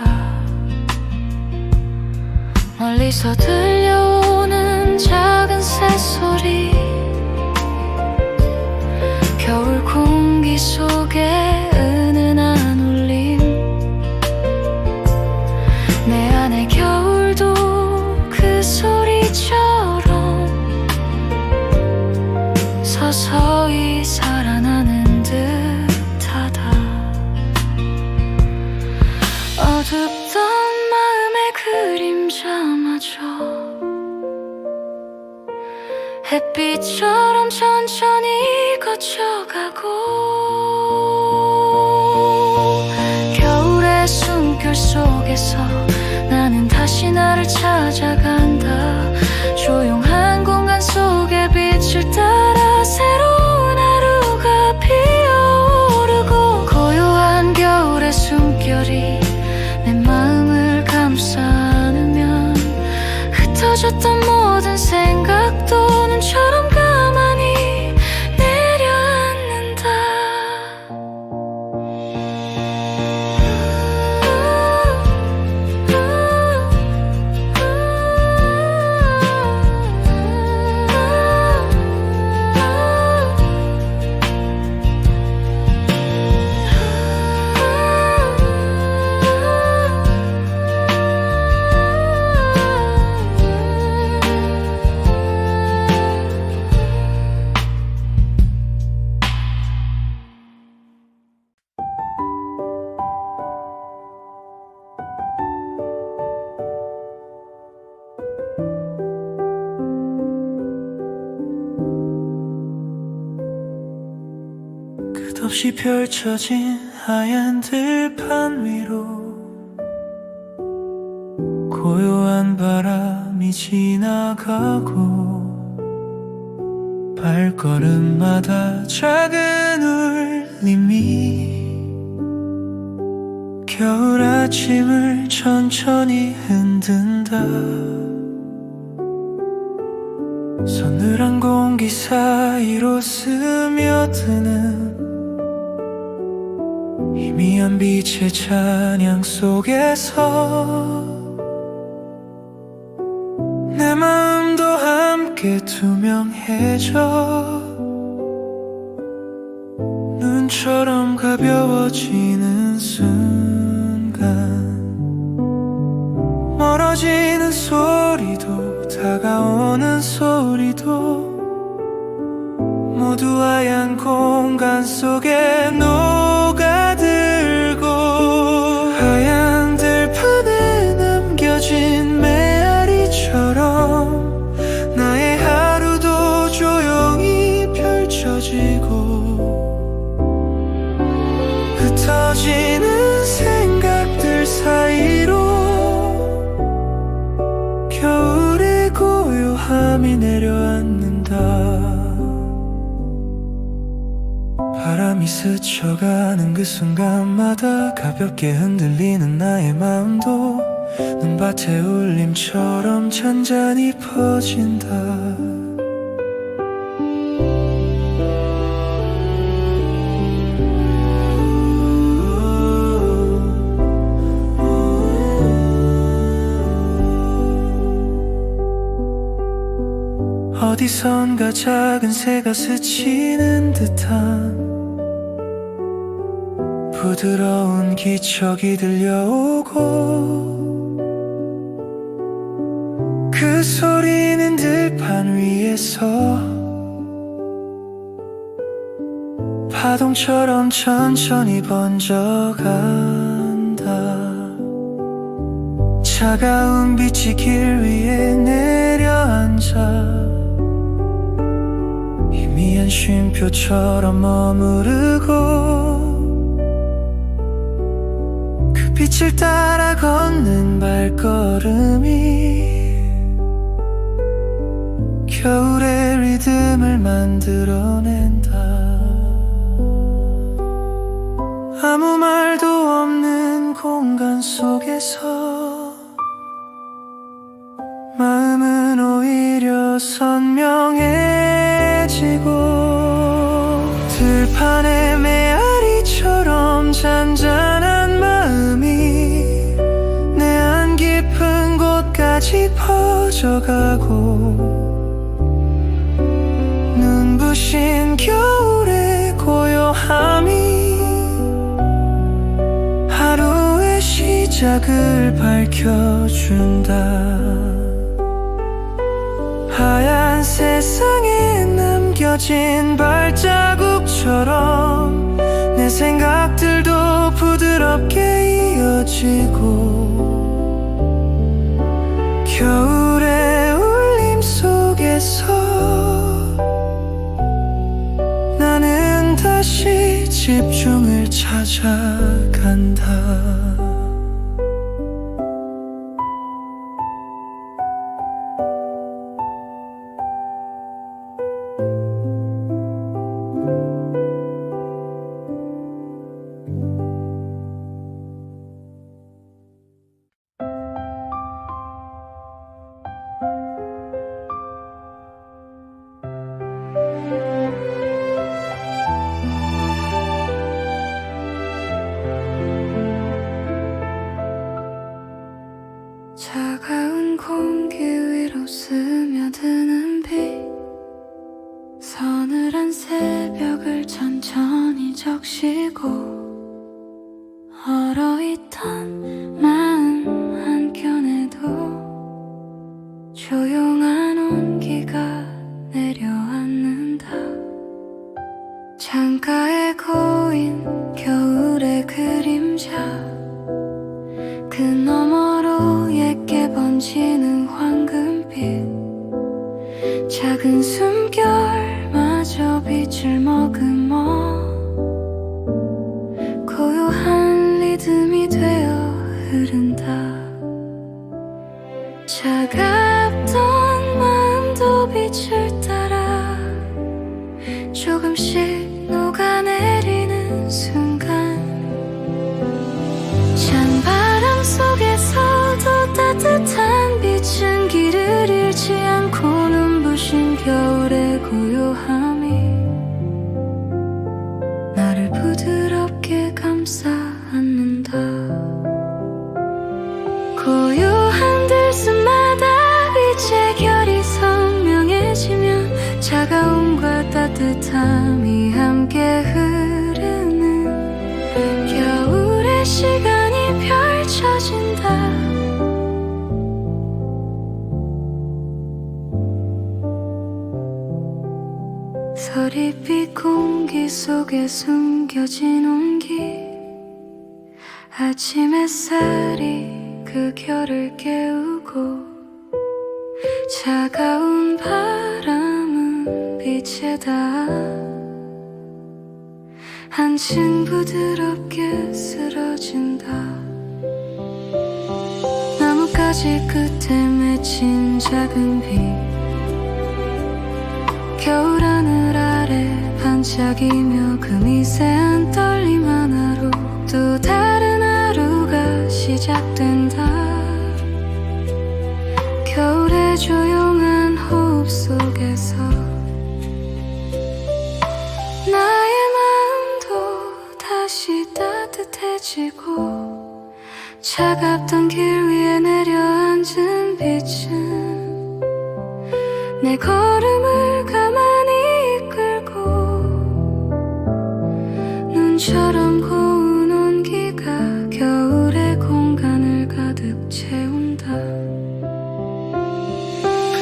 멀리서 들려오는 작은 새소리, 겨울 공기 속에 은은한 울림, 내 안의 겨울도 그 소리처럼 서서히 살아나는 듯하다. 어둡던 마음의 그림자마저 햇빛처럼 천천히 거쳐가고, 겨울의 숨결 속에서 나는 다시 나를 찾아간다. 조용한 공간 속에 빛을 따라 새로운 하루가 피어오르고, 고요한 겨울의 숨결이 내 마음을 감싸 안으면 흩어졌던 모든 생각도 눈처럼 가만히 내려앉는다. 끝없이 펼쳐진 하얀 들판 위로 고요한 바람이 지나가고, 발걸음마다 작은 울림이 겨울 아침을 천천히 흔든다. 서늘한 공기 사이로 스며드는 희미한 빛의 찬양 속에서 내 마음도 함께 투명해져 눈처럼 가벼워지는 순간, 멀어지는 소리도 다가오는 소리도 모두 하얀 공간 속에 녹아들고, 하얀 들판에 남겨진 메아리처럼 나의 하루도 조용히 펼쳐지고, 흩어지는 생각들 사이로 겨울의 고요함이 내려앉는다. 바람이 스쳐가는 그 순간마다 가볍게 흔들리는 나의 마음도 눈밭의 울림처럼 잔잔히 퍼진다. 어디선가 작은 새가 스치는 듯한 부드러운 기척이 들려오고, 그 소리는 들판 위에서 파동처럼 천천히 번져간다. 차가운 빛이 길 위에 내려앉아 별표처럼 머무르고 그 빛을 따라 걷는 발걸음이 겨울의 리듬을 만들어낸다. 아무 말도 없는 공간 속에서 마음은 오히려 선명해지고 들판의 메아리처럼 잔잔한 마음이 내 안 깊은 곳까지 퍼져가고 눈부신 겨울의 고요함이 하루의 시작을 밝혀준다. 하얀 세상에 남겨진 발자국처럼 내 생각들도 부드럽게 이어지고 겨울의 울림 속에서 나는 다시 집중을 찾아간다. 차가운 공기 위로 스며드는 빛 서늘한 새벽을 천천히 적시고 얼어있던 마음 한켠에도 조용한 온기가 내려앉는다. 창가에 고인 겨울의 그림자 그 너머로 옅게 번지는 황금빛 작은 숨결마저 빛을 머금어 고요한 리듬이 되어 흐른다. 차갑던 마음도 빛을 따라 조금씩 녹아내리는 순간 찬바람 속에서도 따뜻한 빛은 길을 잃지 않고 눈부신 겨울의 고요함이 나를 부드럽게 감싸 안는다. 고요한 들숨마다 빛의 결이 선명해지면 차가움과 따뜻함이 함께 흐르는 겨울의 시간이 펼쳐진다. 서리빛 공기 속에 숨겨진 온기 아침 햇살이 그 결을 깨우고 차가운 바람은 빛에 닿아 한층 부드럽게 쓰러진다. 나뭇가지 끝에 맺힌 작은 빛 겨울 하늘 아래 반짝이며 그 미세한 떨림 하나로 또 다른 하루가 시작된다. 겨울의 조용한 호흡 속에서 나의 마음도 다시 따뜻해지고 차갑던 길 위에 내려앉은 빛은 내 걸음을 가만히 이끌고 눈처럼 고운 온기가 겨울의 공간을 가득 채운다.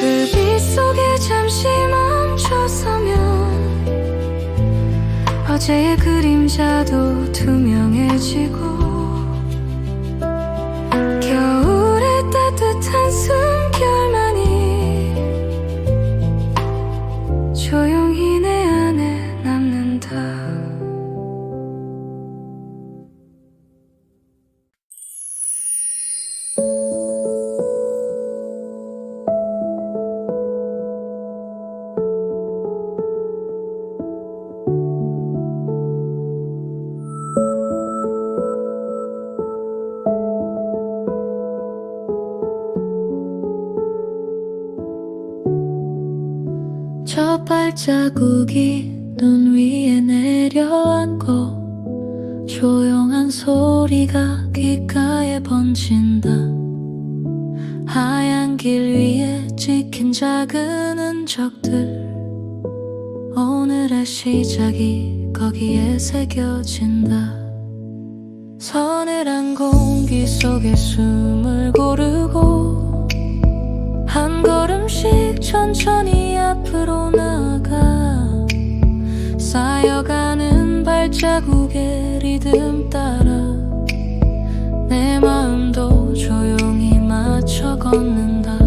그 빛 속에 잠시 멈춰서면 어제의 그림자도 투명해지고 겨울의 따뜻한 숨결만이 조용히 내 안에 저 발자국이 눈 위에 내려앉고 조용한 소리가 귓가에 번진다. 하얀 길 위에 찍힌 작은 흔적들, 오늘의 시작이 거기에 새겨진다. 서늘한 공기 속에 숨을 고르고 한 걸음씩 천천히 앞으로 나가, 쌓여가는 발자국의 리듬 따라 내 마음도 조용히 맞춰 걷는다.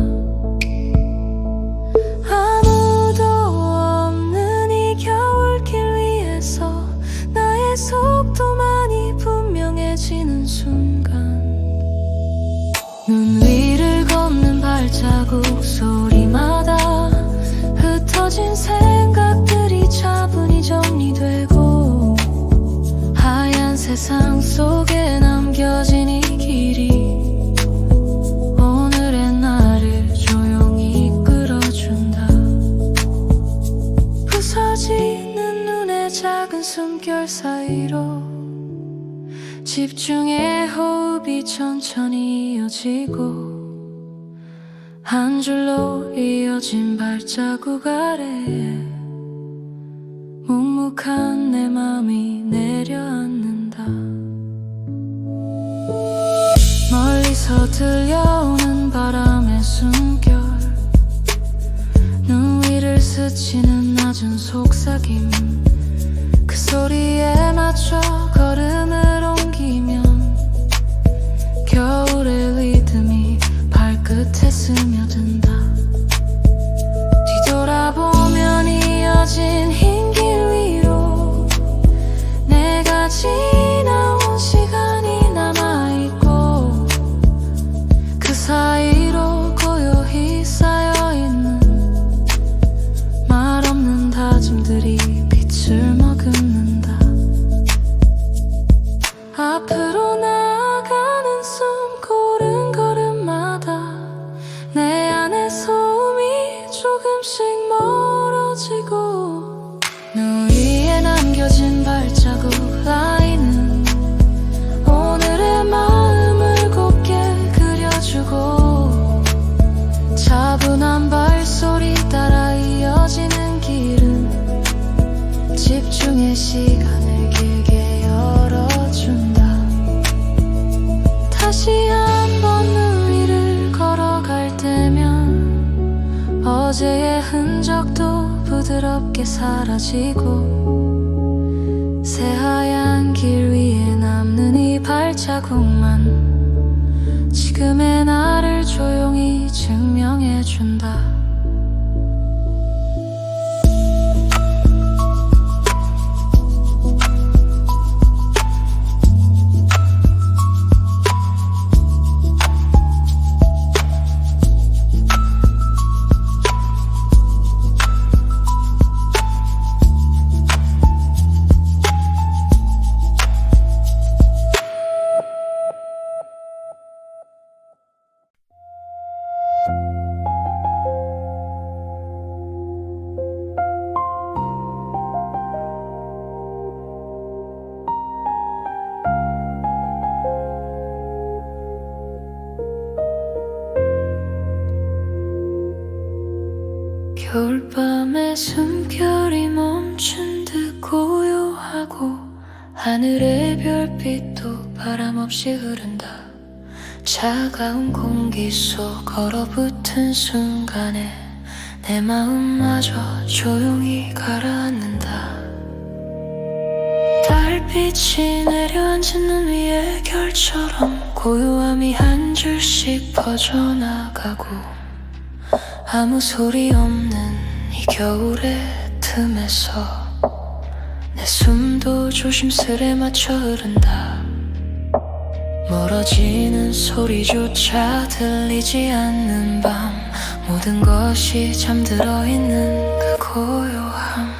아무도 없는 이 겨울길 위에서 나의 속도만이 분명해지는 순간, 눈 위를 걷는 발자국 소리마다 흩어진 생각들이 차분히 정리되고, 하얀 세상 속에 남겨진 이 길이 오늘의 나를 조용히 이끌어준다. 부서지는 눈의 작은 숨결 사이로 집중의 호흡이 천천히 이어지고, 한 줄로 이어진 발자국 아래에 묵묵한 내 맘이 내려앉는다. 멀리서 들려오는 바람의 숨결, 눈 위를 스치는 낮은 속삭임, 그 소리에 맞춰 걸음을 옮기면 겨울의 리듬이 발끝에 스며든다. 뒤돌아보면 이어진 흰 길 위로 내가 지나온 시간이 남아있고, 그 사이로 고요히 쌓여있는 말없는 다짐들이 빛을 머금는다. 앞으로 나아가는 숨 고른 걸음마다 내 안의 소음이 조금씩 멀어지고, 눈 위에 남겨진 발자국 라인은 오늘의 마음을 곱게 그려주고, 차분한 발소리 따라 이어지는 길은 집중의 시간을 길게 열어준다. 다시 한번 눈 위를 걸어갈 때면 어제의 흔적도 부드럽게 사라지고, 새하얀 길 위에 남는 이 발자국만 지금의 나를 조용히 증명해준다. 겨울밤의 숨결이 멈춘 듯 고요하고, 하늘의 별빛도 바람없이 흐른다. 차가운 공기 속 얼어붙은 순간에 내 마음마저 조용히 가라앉는다. 달빛이 내려앉은 눈 위에 결처럼 고요함이 한 줄씩 퍼져나가고, 아무 소리 없는 이 겨울의 틈에서 내 숨도 조심스레 맞춰 흐른다. 멀어지는 소리조차 들리지 않는 밤, 모든 것이 잠들어 있는 그 고요함.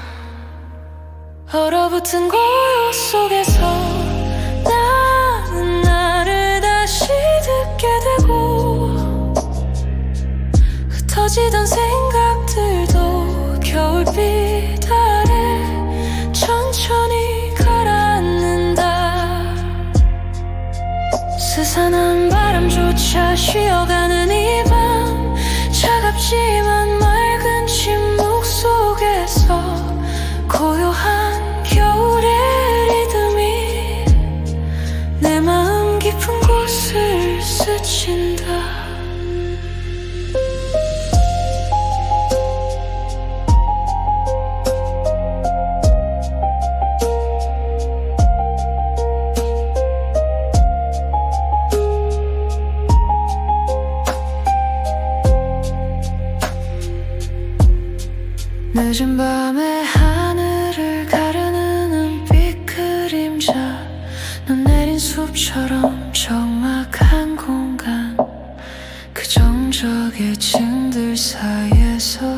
얼어붙은 고요 속에서 나는 나를 다시 듣게 되고, 흩어지던 생각들도 겨울 스산한 바람조차 쉬어가는 이 밤, 차갑지만 맑은 침묵 속에서 고요한 겨울의 리듬이 내 마음 깊은 곳을 스친다. 늦은 밤에 하늘을 가르는 은빛 그림자, 눈 내린 숲처럼 적막한 공간, 그 정적의 층들 사이에서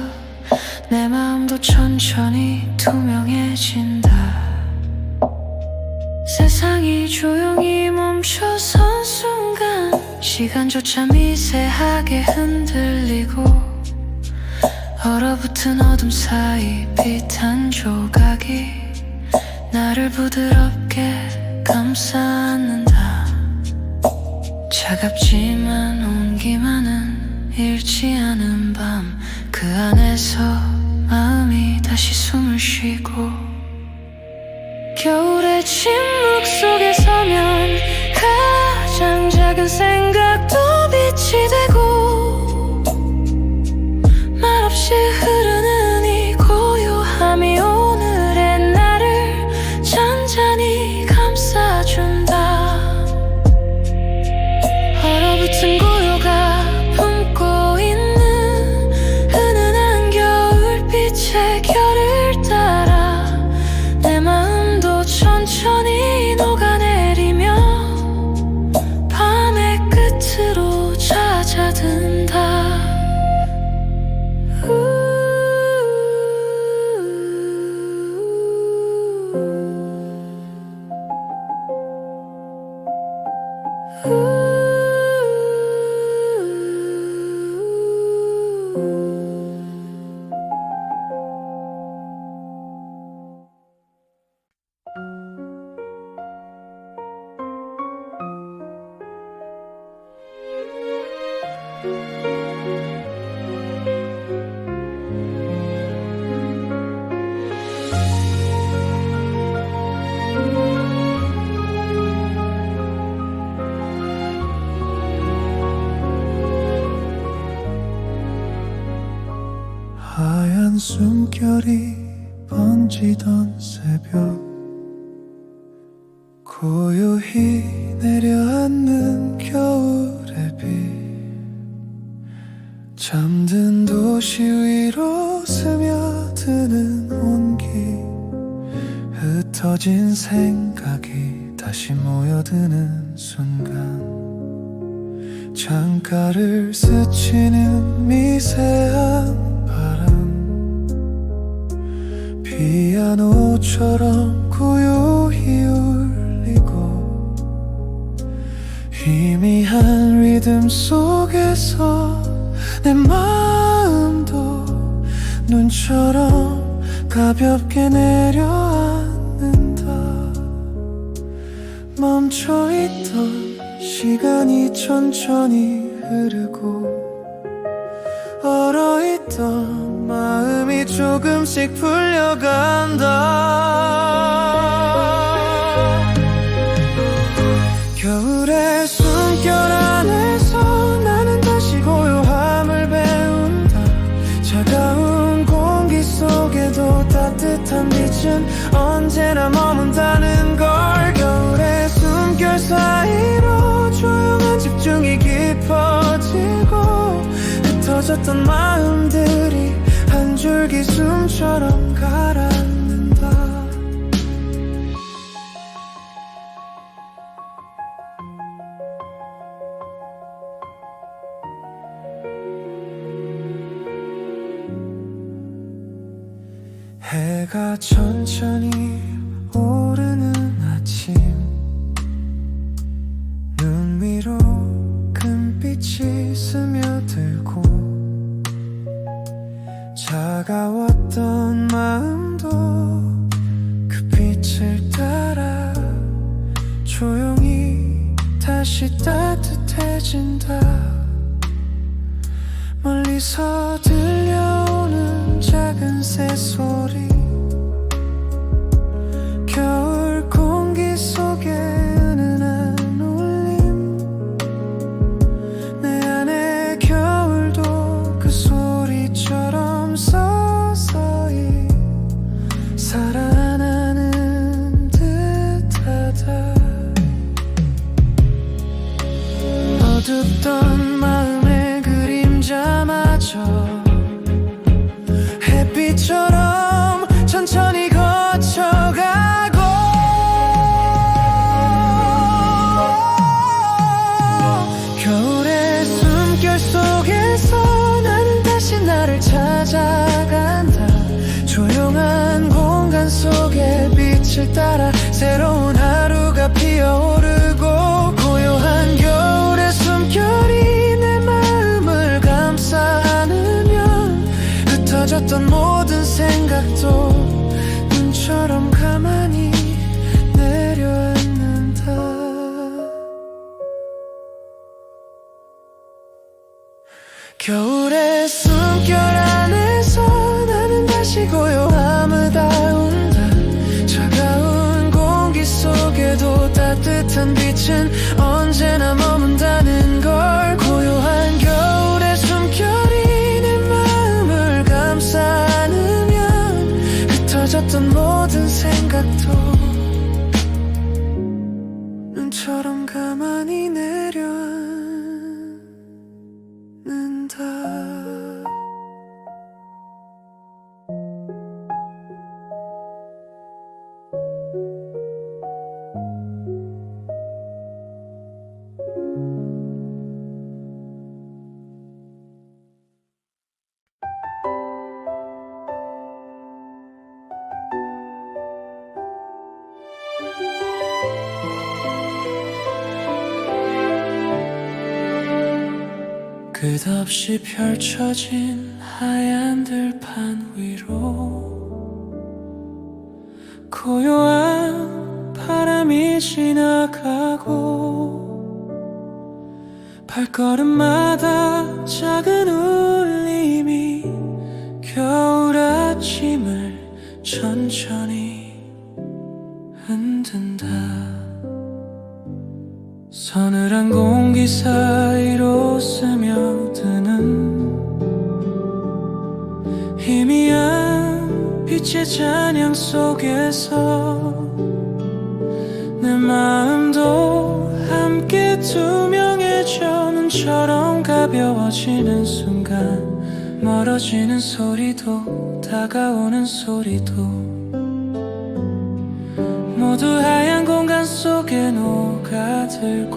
내 마음도 천천히 투명해진다. 세상이 조용히 멈춰선 순간, 시간조차 미세하게 흔들리고 얼어붙은 어둠 사이 빛 한 조각이 나를 부드럽게 감싸 안는다. 차갑지만 온기만은 잃지 않은 밤, 그 안에서 마음이 다시 숨을 쉬고, 겨울의 침묵 속에 서면 가장 작은 생각도 빛이 되고, 말없이 흐르는 이 고요함이 오늘의 나를 잔잔히 감싸준다. 얼어붙은 고요가 품고 있는 은은한 겨울빛의 결을 따라 내 마음도 천천히 녹아내리며 밤의 끝으로 잦아든다. 하얀 숨결이 번지던 새벽, 고요히 내려앉는 겨울의 빛, 잠든 도시 위로 스며드는 온기, 흩어진 생각이 다시 모여드는 순간, 창가를 스치는 미세한 바람, 피아노처럼 고요히 울리고, 희미한 리듬 속에서 내 마음도 눈처럼 가볍게 내려앉는다. 멈춰있던 시간이 천천히 흐르고, 얼어있던 마음이 조금씩 풀려간다. 겨울의 숨결 안에서 나는 다시 고요함을 배운다. 차가운 공기 속에도 따뜻한 빛은 언제나 머문다는 걸. 겨울의 숨결 사이로 조용한 집중이 깊어지고, 흩어졌던 마음들이 한 줄기 숨처럼 가라앉는다. 해가 천천히 오르는 아침, 눈 위로 금빛이 스며들고, 차가웠던 마음도 그 빛을 따라 조용히 다시 따라 익숙해진다. 멀리서 들려오는 작은 새소리, 겨울 공기 속에 은은한 울림. 내 안에 겨울도 그 소리처럼 서서히 살아나는 듯하다. 어둡던 마음의 그림자마저 햇빛처럼 천천히 거쳐가고, 겨울의 숨결 속에서 나는 다시 나를 찾아간다. 조용한 공간 속에 빛을 따라 새로운 하루가 피어오르고, 고요한 겨울의 숨결이 내 마음을 감싸 안으면 흩어졌던 모든 생각도 눈처럼 가만히 내려앉는다. 겨울의 숨결 안에서 나는 다시 고요함을 닿는다. 차가운 공기 속에도 따뜻한 빛은 언제나 머문다는 걸. 고요한 겨울의 숨결이 내 마음을 감싸 안으면 흩어졌던 모든 생각도 눈처럼 가만히 내려앉는다. 끝없이 펼쳐진 하얀 들판 위로 고요한 바람이 지나가고, 발걸음마다 작은 울림이 겨울 아침을 천천히 흔든다. 서늘한 공기 사이로 스며드는 희미한 빛의 잔향 속에서 내 마음도 함께 투명해져 눈처럼 가벼워지는 순간, 멀어지는 소리도 다가오는 소리도 모두 하얀 공간 속에 녹아들고,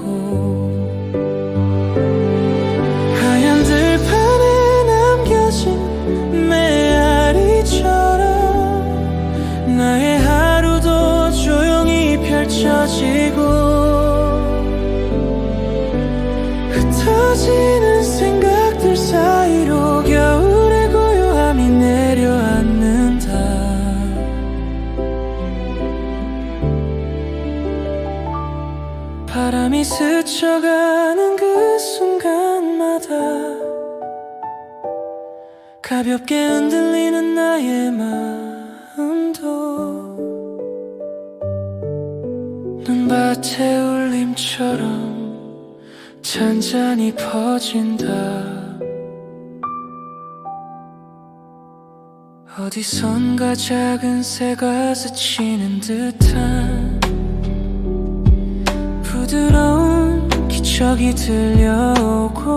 하얀 들판에 남겨진 메아리처럼 나의 하루도 조용히 펼쳐지고, 흩어지는 생각들 사이로 겨울의 고요함이 내려앉는다. 바람이 스쳐가는 그 순간마다 가볍게 흔들리는 나의 마음도 눈밭의 울림처럼 잔잔히 퍼진다. 어디선가 작은 새가 스치는 듯한 부드러운 기척이 들려오고,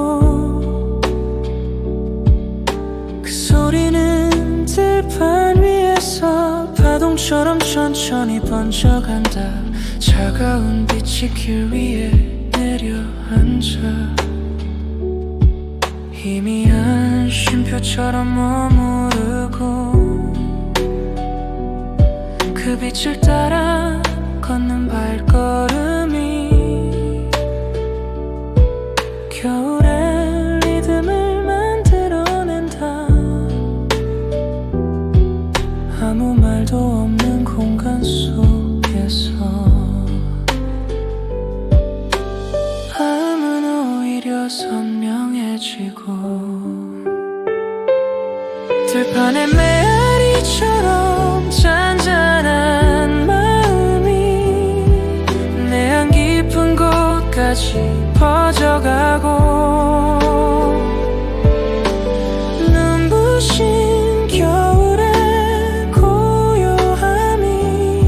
그 소리는 들판 위에서 파동처럼 천천히 번져간다. 차가운 빛이 길 위에 내려앉아 희미한 쉼표처럼 머무르고, 그 빛을 따라 걷는 발걸음이 겨울의 리듬을 만들어낸다. 아무 말도 없는 공간 속에서 마음은 오히려 선명해지고 들판의 메아리처럼 잔잔한 마음이 내안 깊은 곳까지 퍼져가고 눈부신 겨울의 고요함이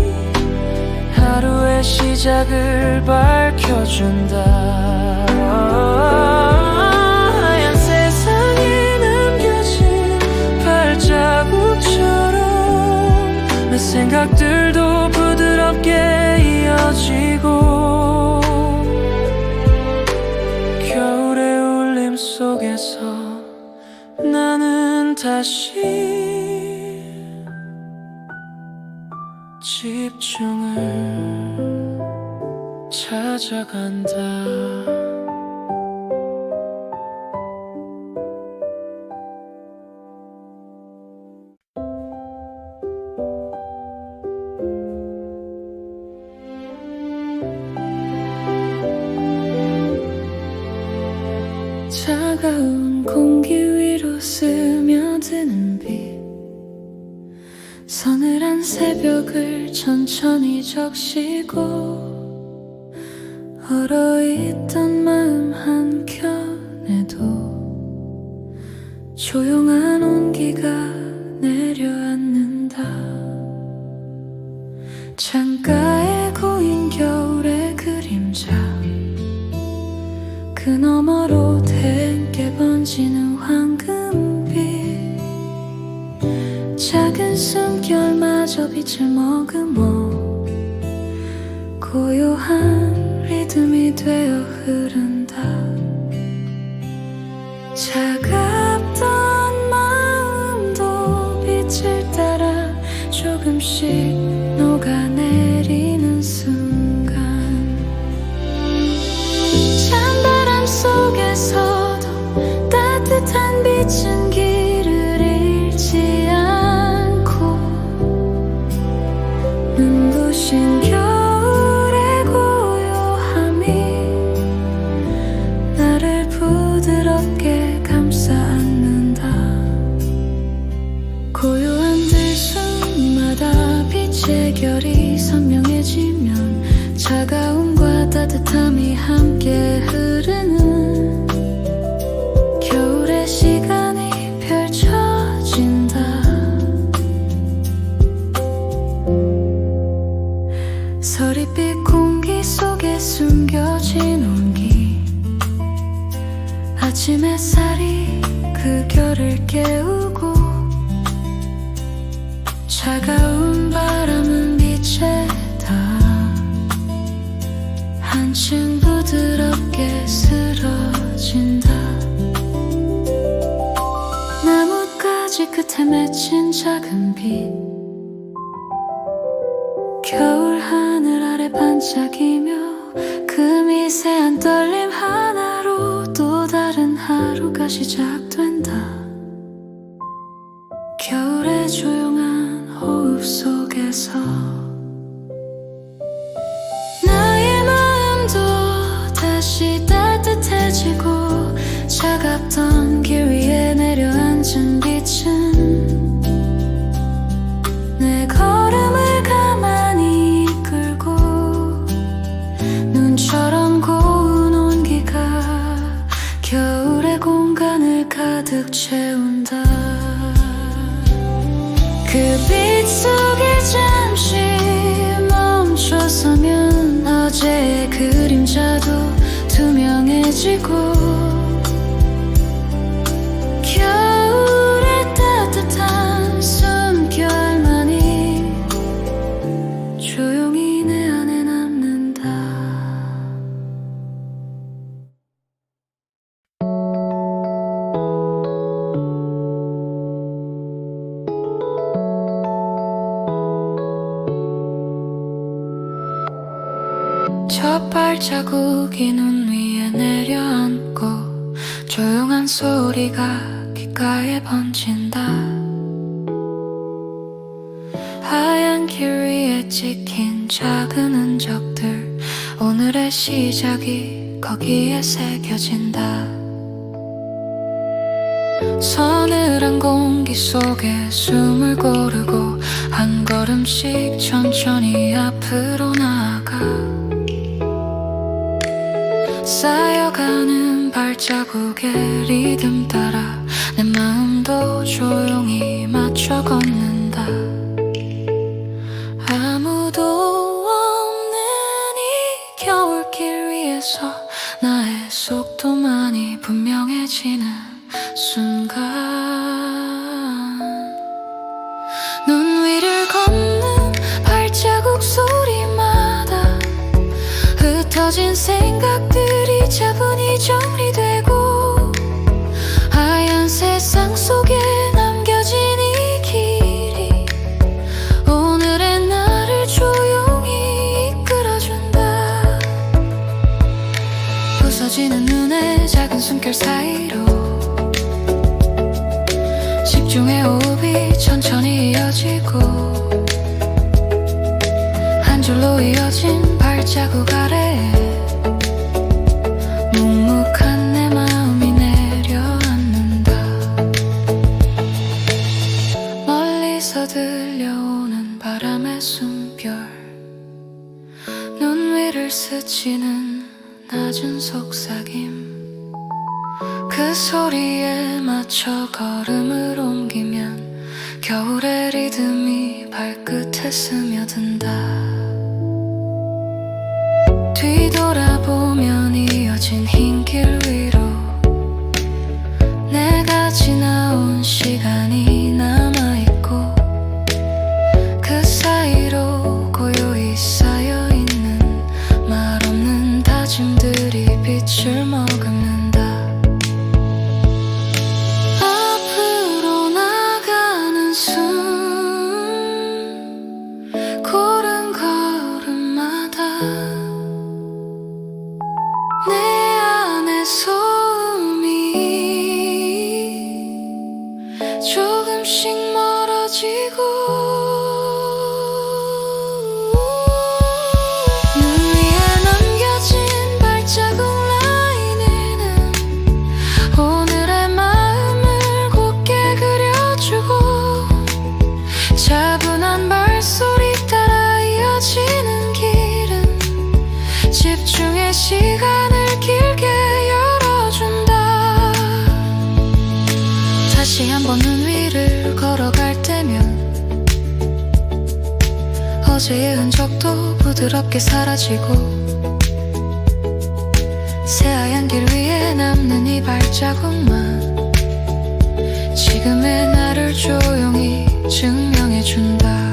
하루의 시작을 밝혀준다. 하얀 세상에 남겨진 발자국처럼 내 생각들도 부드럽게 이어지고 겨울의 울림 속에서 나는 다시 집중을 찾아간다. 차가운 공기 위로 스며드는 비 서늘한 새벽을 천천히 적시고 얼어있던 마음 한켠에도 조용한 온기가 내려앉는다. 창가에 고인 겨울의 그림자 그 너머로 댕게 번지는 황금빛 작은 숨결마저 빛을 머금어 고요한 리듬이 되어 흐른다. 차갑던 마음도 빛을 따라 조금씩 녹아내리는 순간 찬바람 속에서도 따뜻한 빛은 길을 잃지 않고 눈부신 겨울의 고요함이 나를 부드럽게 감싸 안는다. 고요한 들숨마다 빛의 결이 선명해지면 차가움과 따뜻함이 함께 흐르는 겨울의 시간이 펼쳐진다. 서리빛 공기 속에 숨겨진 온기 아침 햇살이 그 결을 깨우고 차가운 바람은 빛에 닿아 한층 부드럽게 쓰러진다. 나뭇가지 끝에 맺힌 작은 빛 겨울 하늘 아래 반짝이며 그 미세한 떨림 하나로 또 다른 하루가 시작된다. 겨울의 조용한 호흡 속에서 나의 마음도 다시 따뜻해지고 차갑던 길 위에 내려앉은 빛은 내 걸음을 가만히 이끌고 눈처럼 고운 온기가 겨울의 공간을 가득 채운다. 그 빛 속에 잠시 멈춰서면 어제의 그림자도 투명해지고 겨울의 따뜻한 숨결만이 조용히 내 안에 남는다. 저 발자국이 눈 위에 내려앉고 조용한 소리가 귓가에 번진다. 하얀 길 위에 찍힌 작은 흔적들 오늘의 시작이 거기에 새겨진다. 서늘한 공기 속에 숨을 고르고 한 걸음씩 천천히 앞으로 나아가. 쌓여가는 발자국의 리듬 따라 내 마음도 조용히 맞춰 걷는다. 아무도 없는 이 겨울길 위에서 나의 속도만이 분명해지는 순간, 눈 위를 걷는 발자국 소리마다 흩어진 생각들이 차분히 정리되고, 하얀 세상 속에 남겨진 이 길이 오늘의 나를 조용히 이끌어준다. 부서지는 눈의 작은 숨결 사이로 집중의 호흡이 천천히 이어지고, 한 줄로 이어진 발자국 아래에 묵묵한 내 마음이 내려앉는다. 멀리서 들려오는 바람의 숨결, 눈 위를 스치는 낮은 속삭임, 그 소리에 맞춰 걸음을 옮기면 겨울의 리듬이 발끝에 스며든다. 뒤돌아보면 이어진 흰 길 위로 내가 지나온 시간이 남아있고, 그 사이로 고요히 쌓여있는 말없는 다짐들이 빛을 머금는다. 앞으로 나가는 숨, 고른 걸음마다 내 안의 소음이 조금씩 멀어지고, 눈 위에 남겨진 발자국 라인에는 오늘의 마음을 곱게 그려주고, 차분한 발소리 따라 이어지는 길은 집중의 시간을 길게 열어준다. 다시 한번 눈 위를 걸어갈 때면 어제의 흔적도 부드럽게 사라지고, 새하얀 길 위에 남는 이 발자국만 지금의 나를 조용히 증명해준다.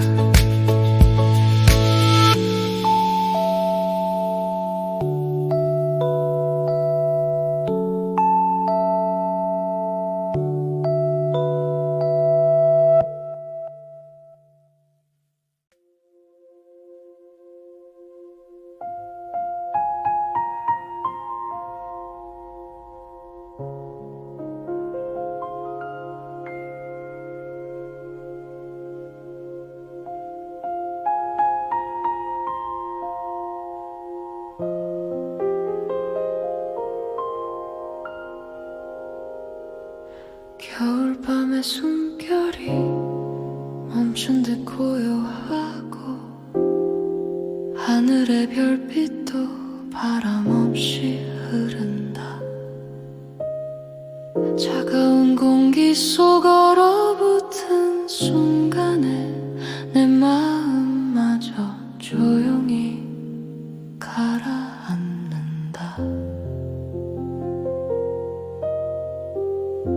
겨울밤의 숨결이 멈춘 듯 고요하고, 하늘의 별빛도 바람 없이 흐른다. 차가운 공기 속 얼어붙은 순간에 내 마음마저 조용히 가라앉는다.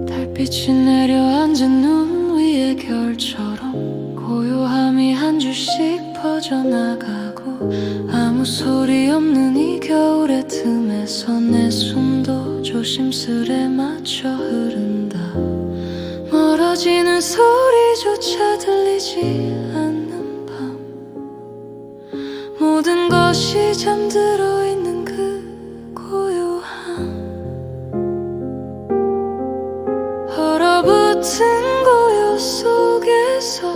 달빛이 내려앉은 눈 위의 결처럼 고요함이 한 줄씩 퍼져나가고, 아무 소리 없는 이 겨울의 틈에서 내 숨도 조심스레 맞춰 흐른다. 멀어지는 소리조차 들리지 않는 밤, 모든 것이 잠들어 있는 그 고요함, 얼어붙은 고요 속에서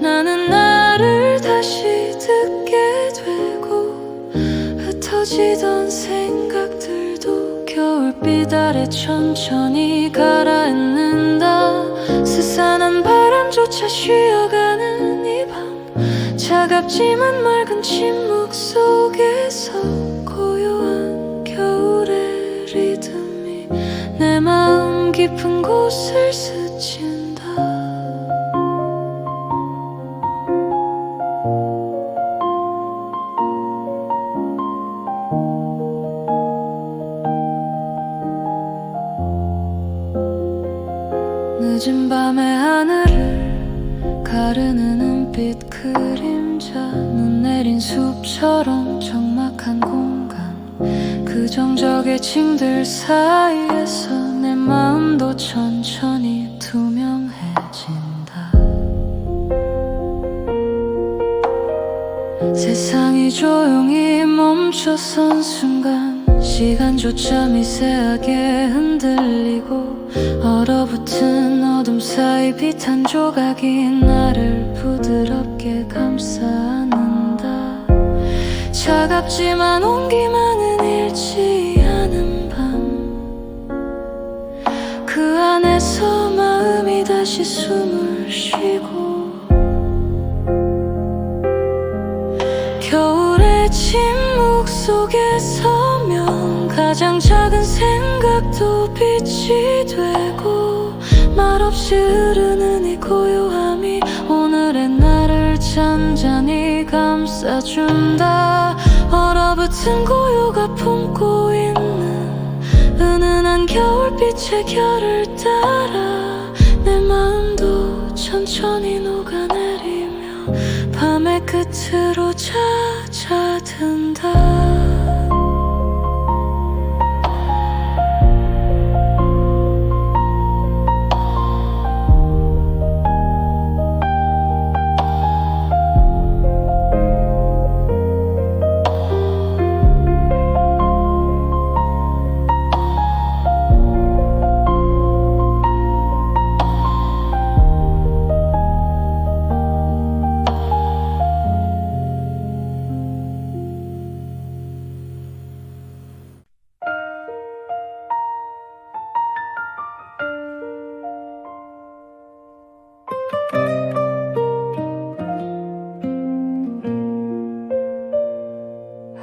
나는 나를 다시 듣게 되고, 흩어지던 생각들도 아래 천천히 가라앉는다. 스산한 바람조차 쉬어가는 이 밤, 차갑지만 맑은 침묵 속에서 고요한 겨울의 리듬이 내 마음 깊은 곳을 스친다. 늦은 밤의 하늘을 가르는 은빛 그림자, 눈 내린 숲처럼 적막한 공간, 그 정적의 층들 사이에서 내 마음도 천천히 투명해진다. 세상이 조용히 멈춰선 순간, 시간조차 미세하게 흔들리고 얼어붙은 어둠 사이 빛 한 조각이 나를 부드럽게 감싸 안는다. 차갑지만 온기만은 잃지 않은 밤, 그 안에서 마음이 다시 숨을 쉬고, 겨울의 침묵 속에 서면 가장 작은 생각도 빛이 되고, 말없이 흐르는 이 고요함이 오늘의 나를 잔잔히 감싸준다. 얼어붙은 고요가 품고 있는 은은한 겨울빛의 결을 따라 내 마음도 천천히 녹아내리며 밤의 끝으로 잦아든다.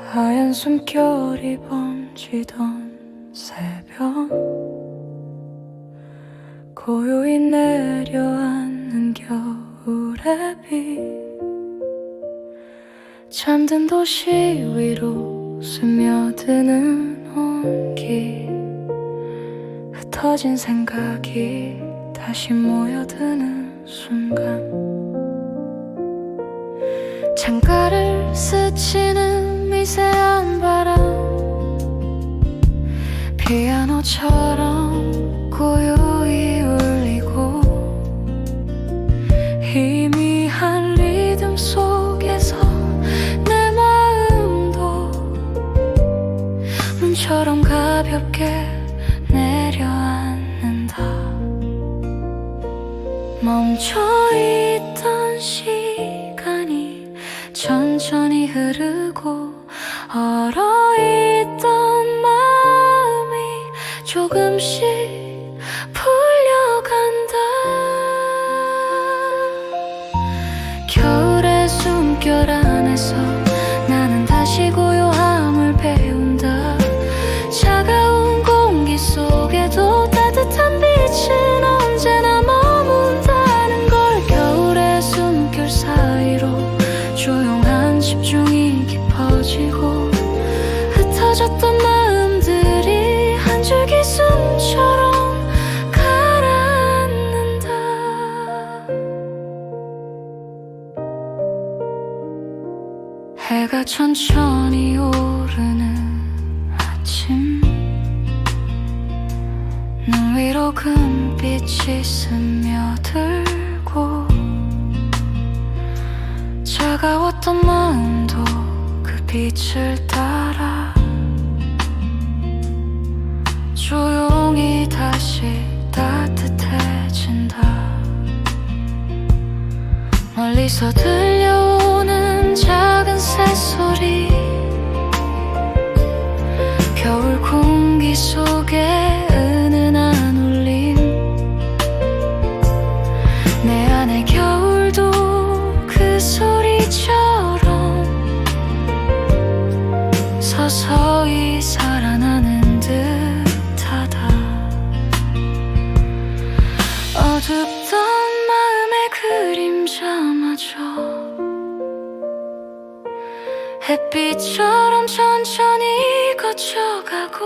하얀 숨결이 번지던 새벽, 고요히 내려앉는 겨울의 비, 잠든 도시 위로 스며드는 온기, 흩어진 생각이 다시 모여드는 순간, 창가를 스치는 미세한 바람, 피아노처럼 고요히 울리고, 희미한 리듬 속에서 내 마음도 눈처럼 가볍게 내려앉는다. 멈춰있던 시간이 천천히 흐르고, 얼어있던 마음이 조금씩 풀려간다. 겨울의 숨결 안에서 나는 다시 고요함을 배운다. 차가운 공기 속에도 따뜻한 빛은 언제나 머문다는 걸, 겨울의 숨결 사이로 조용한 집중이 깊어지고, 흩어졌던 마음들이 한 줄기 숨처럼 가라앉는다. 해가 천천히 오르는 아침, 눈 위로 금빛이 스며들고, 차가웠던 마음도 그 빛을 따라 조용히 다시 따뜻해진다. 멀리서 들려오는 작은 새소리, 겨울 공기 속에 잠아져 햇빛처럼 천천히 거쳐가고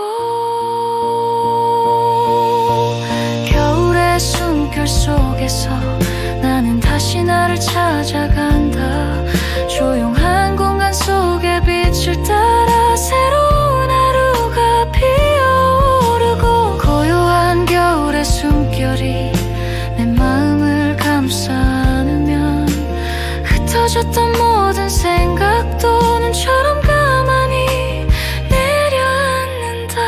겨울의 숨결 속에서 나는 다시 나를 찾아간다. 조용한 공간 속에 빛을 따라 새로운 하루가 피어오르고 고요한 겨울의 숨결이 내 마음을 감싸 안으면 흩어졌던 모든 생각도 눈처럼 가만히 내려앉는다.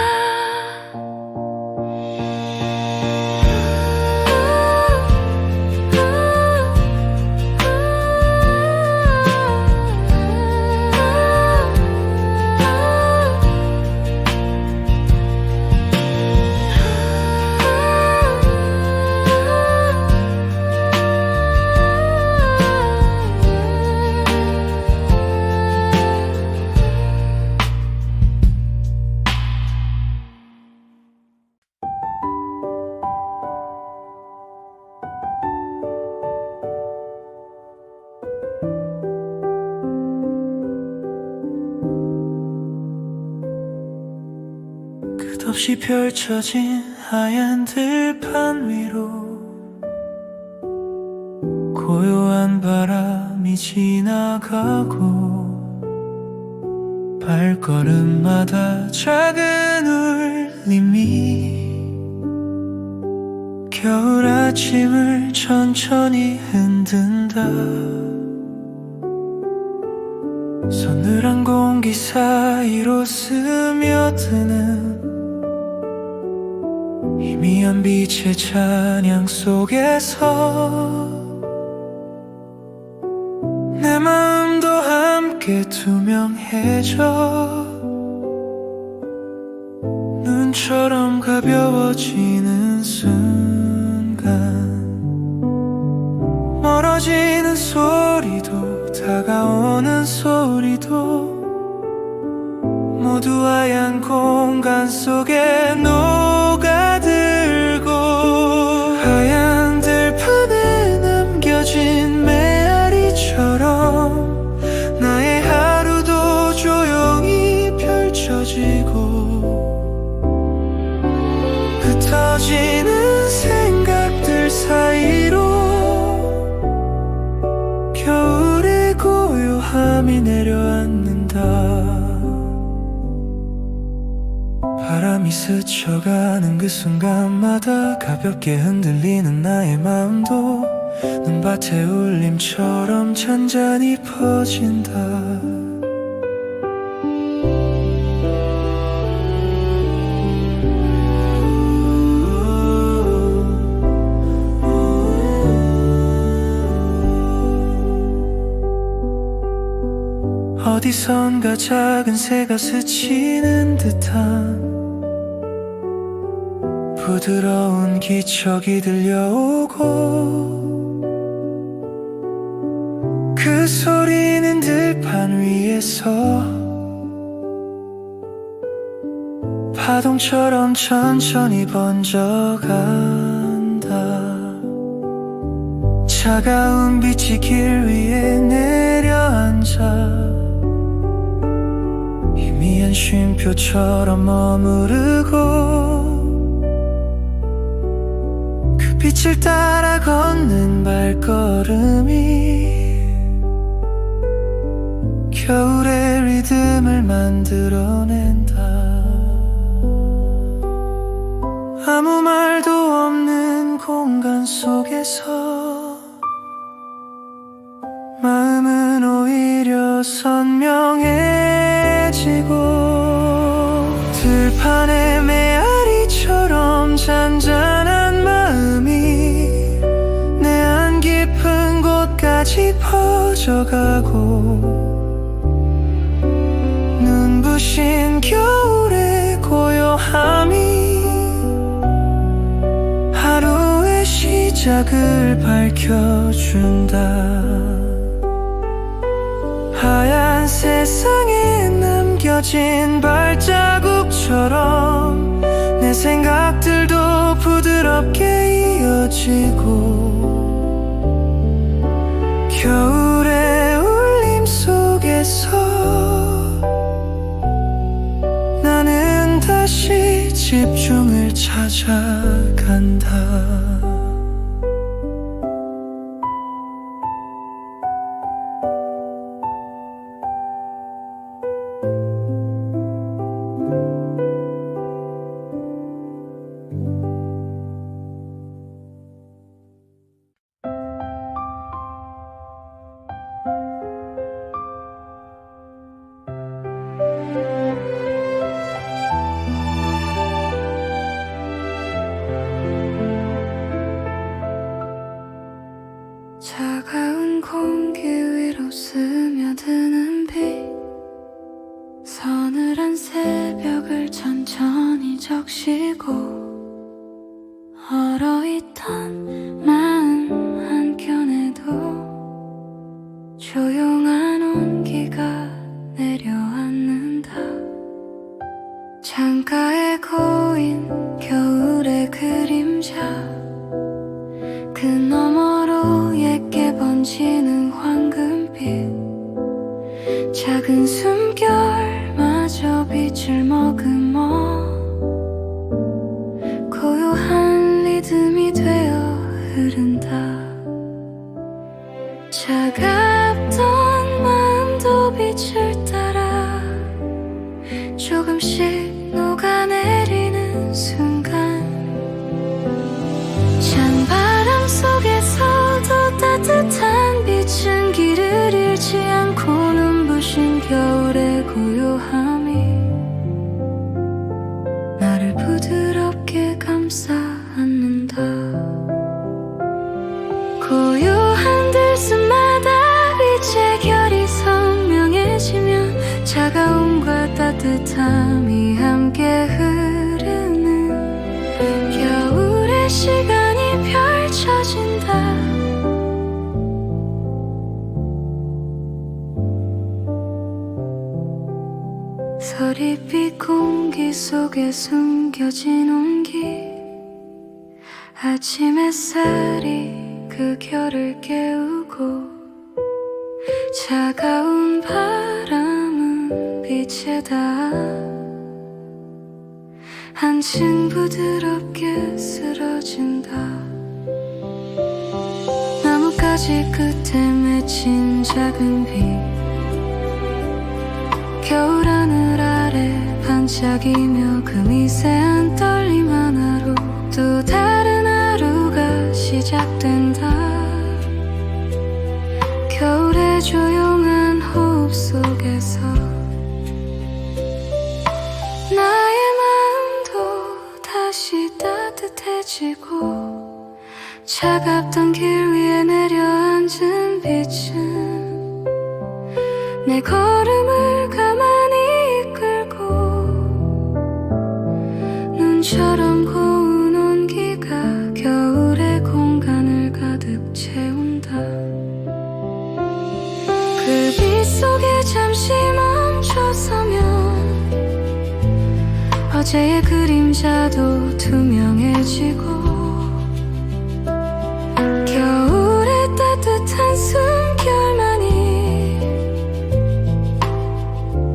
끝없이 펼쳐진 하얀 들판 위로 고요한 바람이 지나가고 발걸음마다 작은 울림이 겨울 아침을 천천히 흔든다. 서늘한 공기 사이로 스며드는 희미한 빛의 찬양 속에서 내 마음도 함께 투명해져 눈처럼 가벼워지는 순간 멀어지는 소리도 다가오는 소리도 모두 하얀 공간 속에 녹아들고 하얀 들판에 남겨진 메아리처럼 나의 하루도 조용히 펼쳐지고 흩어지는 생각들 사이로 겨울의 고요함이 내려앉는다. 바람이 스쳐가는 그 순간마다 가볍게 흔들리는 나의 마음도 눈밭의 울림처럼 잔잔히 퍼진다. 어디선가 작은 새가 스치는 듯한 부드러운 기척이 들려오고 그 소리는 들판 위에서 파동처럼 천천히 번져간다. 차가운 빛이 길 위에 내려앉아 희미한 쉼표처럼 머무르고 그 빛을 따라 걷는 발걸음이 겨울의 리듬을 만들어낸다. 아무 말도 없는 공간 속에서 마음은 오히려 선명해지고 들판의 메아리처럼 잔잔한 마음이 내 안 깊은 곳까지 퍼져가고 눈부신 겨울의 고요함이 하루의 시작을 밝혀준다. 하얀 세상에 남겨진 발자국처럼 내 생각들도 부드럽게 이어지고 겨울의 울림 속에서 나는 다시 집중을 찾아간다. 차가운 공기 위로 스며드는 비, 서늘한 새벽을 천천히 적시고 얼어있던 마음 한켠에도 조용한 온기가 내려앉는다. 창가에 고인 겨울의 그림자, 그 너머로 옅게 번지는 황금빛, 작은 숨결마저 빛을 머금어 고요한 리듬이 되어 흐른다. 차갑던 마음도 빛을 따라 조금씩 녹아내리는 순간, 찬바람 속에서도 따뜻한 빛은 길을 잃지 않고 눈부신 겨울의 고요함이 나를 부드럽게 감싸 안는다. 고요한 들숨마다 빛의 결이 선명해지면 차가움과 따뜻함이 함께 흐르는 겨울의 시간이 펼쳐진다. 서리빛 공기 속에 숨겨진 온기, 아침 햇살이 그 결을 깨우고 차가운 바람은 빛에 닿아 한층 부드럽게 쓰러진다. 나뭇가지 끝에 맺힌 작은 빛, 겨울 하늘 아래 반짝이며 그 미세한 떨림 하나로 또 다른 하루가 시작된다. 겨울의 조용한 호흡 속에서 나의 마음도 다시 따뜻해지고, 차갑던 길 위에 내려앉은 빛은 내 걸음을 가만히 이끌고 눈처럼 고운 온기가 겨울의 공간을 가득 채운다. 그 빛 속에 잠시 멈춰서면 어제의 그림자도 투명해지고 겨울의 따뜻한 숨결만이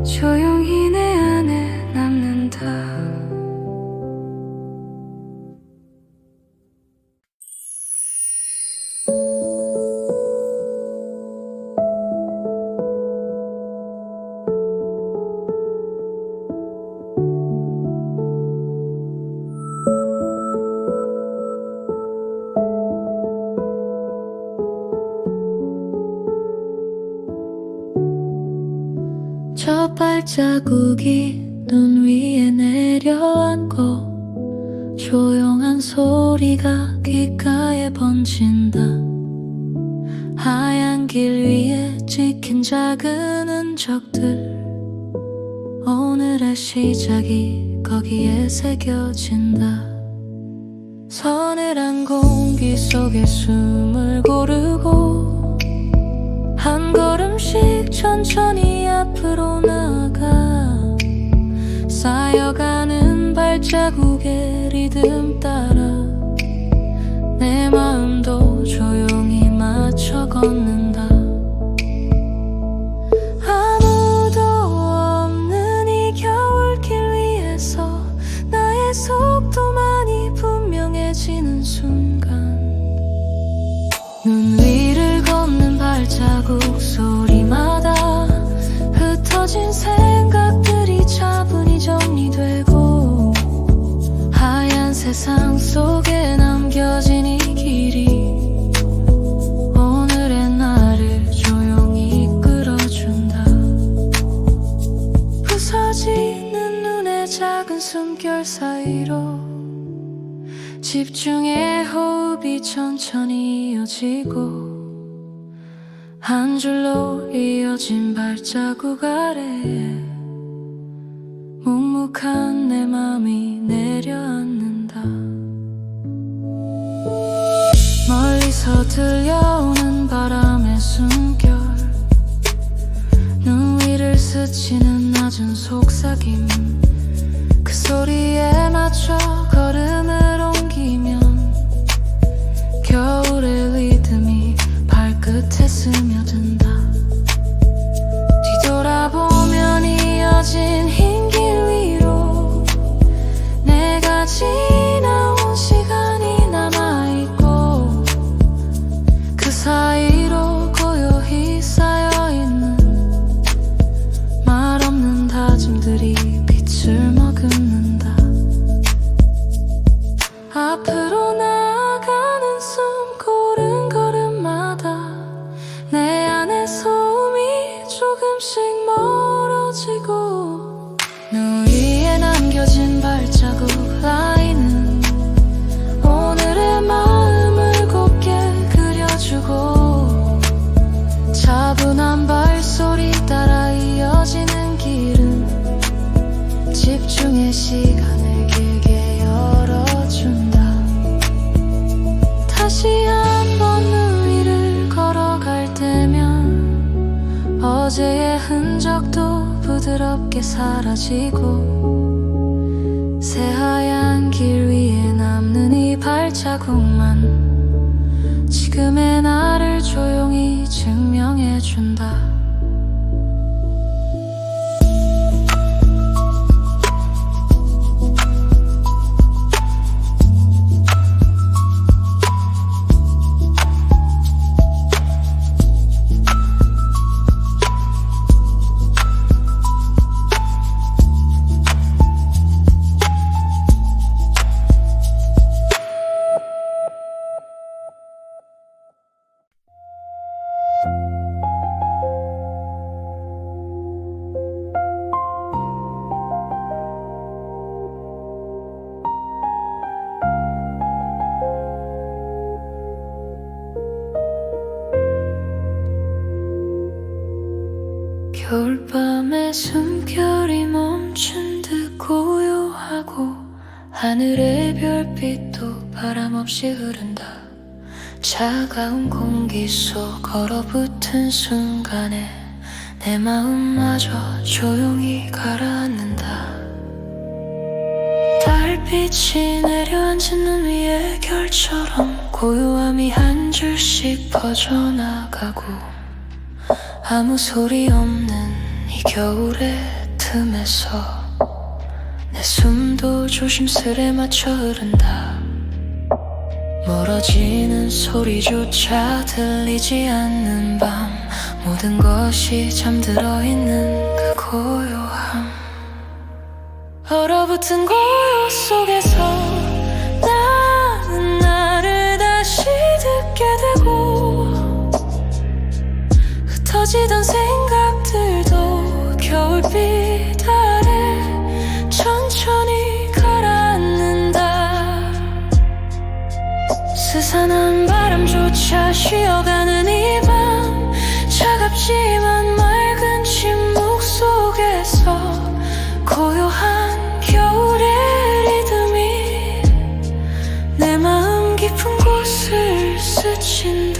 조용히 내 안에 남는다. 저 발자국이 눈 위에 내려앉고 조용한 소리가 귓가에 번진다. 하얀 길 위에 찍힌 작은 흔적들, 오늘의 시작이 거기에 새겨진다. 서늘한 공기 속에 숨을 고르고 한 걸음씩 천천히 앞으로 나아가 쌓여가는 발자국의 리듬 따라 내 마음도 조용히 맞춰 걷는다. 집중해 호흡이 천천히 이어지고 한 줄로 이어진 발자국 아래에 묵묵한 내 맘이 내려앉는다. 멀리서 들려오는 바람의 숨결, 눈 위를 스치는 낮은 속삭임, 그 소리에 맞춰 걸음을 옮기면 겨울의 리듬이 발끝에 스며든다. 뒤돌아보면 이어진 흰 길 위로 내가 지나온 시간이 남아있고 그 사이로 고요히 쌓여있는 말 없는 다짐들이 빛을 머금는다. 앞으로 나아가는 숨 고른 걸음마다 내 안의 소음이 조금씩 멀어지고 눈 위에 남겨진 발자국 라인은 오늘의 마음을 곱게 그려주고 차분한 발소리 따라 이어지는 길은 집중의 시간을 길게 열어준다. 다시 한번 눈 위를 걸어갈 때면 어제의 흔적도 부드럽게 사라지고 새하얀 길 위에 남는 이 발자국만 지금의 나를 조용히 증명해준다. 겨울밤의 숨결이 멈춘 듯 고요하고 하늘의 별빛도 바람없이 흐른다. 차가운 공기 속 얼어붙은 순간에 내 마음마저 조용히 가라앉는다. 달빛이 내려앉은 눈 위에 결처럼 고요함이 한 줄씩 퍼져나가고 아무 소리 없는 이 겨울의 틈에서 내 숨도 조심스레 맞춰 흐른다. 멀어지는 소리조차 들리지 않는 밤, 모든 것이 잠들어 있는 그 고요함. 얼어붙은 고요 속에서 나는 나를 다시 듣게 되고 흩어지던 생각들도 겨울빛 아래 천천히 가라앉는다. 스산한 바람조차 쉬어가는 이 밤, 차갑지만 맑은 침묵 속에서 고요한 겨울의 리듬이 내 마음 깊은 곳을 스친다.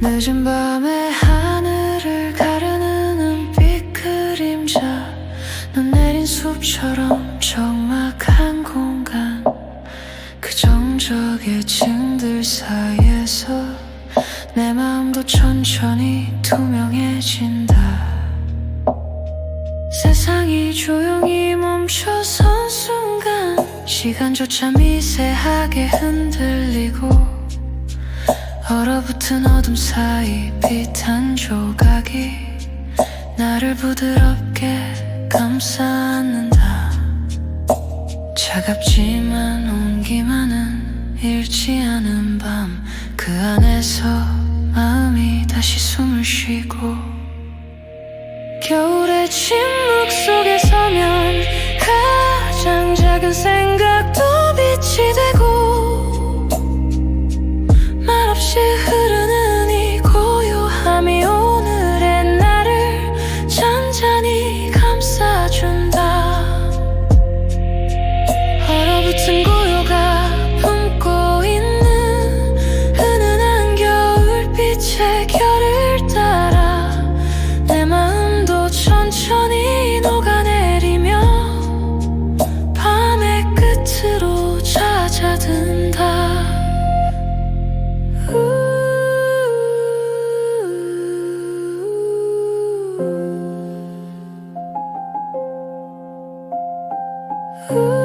늦은 밤의 하늘을 가르는 눈빛 그림자, 넌 내린 숲처럼 적막한 공간, 그 정적의 층들 사이에서 내 마음도 천천히 투명해진다. 세상이 조용히 멈춰선 순간 시간조차 미세하게 흔들리고 얼어붙은 어둠 사이 빛 한 조각이 나를 부드럽게 감싸 안는다. 차갑지만 온기 많은 잃지 않은 밤, 그 안에서 마음이 다시 숨을 쉬고, 겨울의 침묵 속에 서면 가장 작은 생각도 빛이 되고, 말없이 흐르는 이 고요함이 오늘의 나를 잔잔히 감싸준다. 얼어붙은 고요가 품고 있는 은은한 겨울빛의 결을 따라 내 마음도 천천히 녹아내리며 밤의 끝으로 잦아든다. 우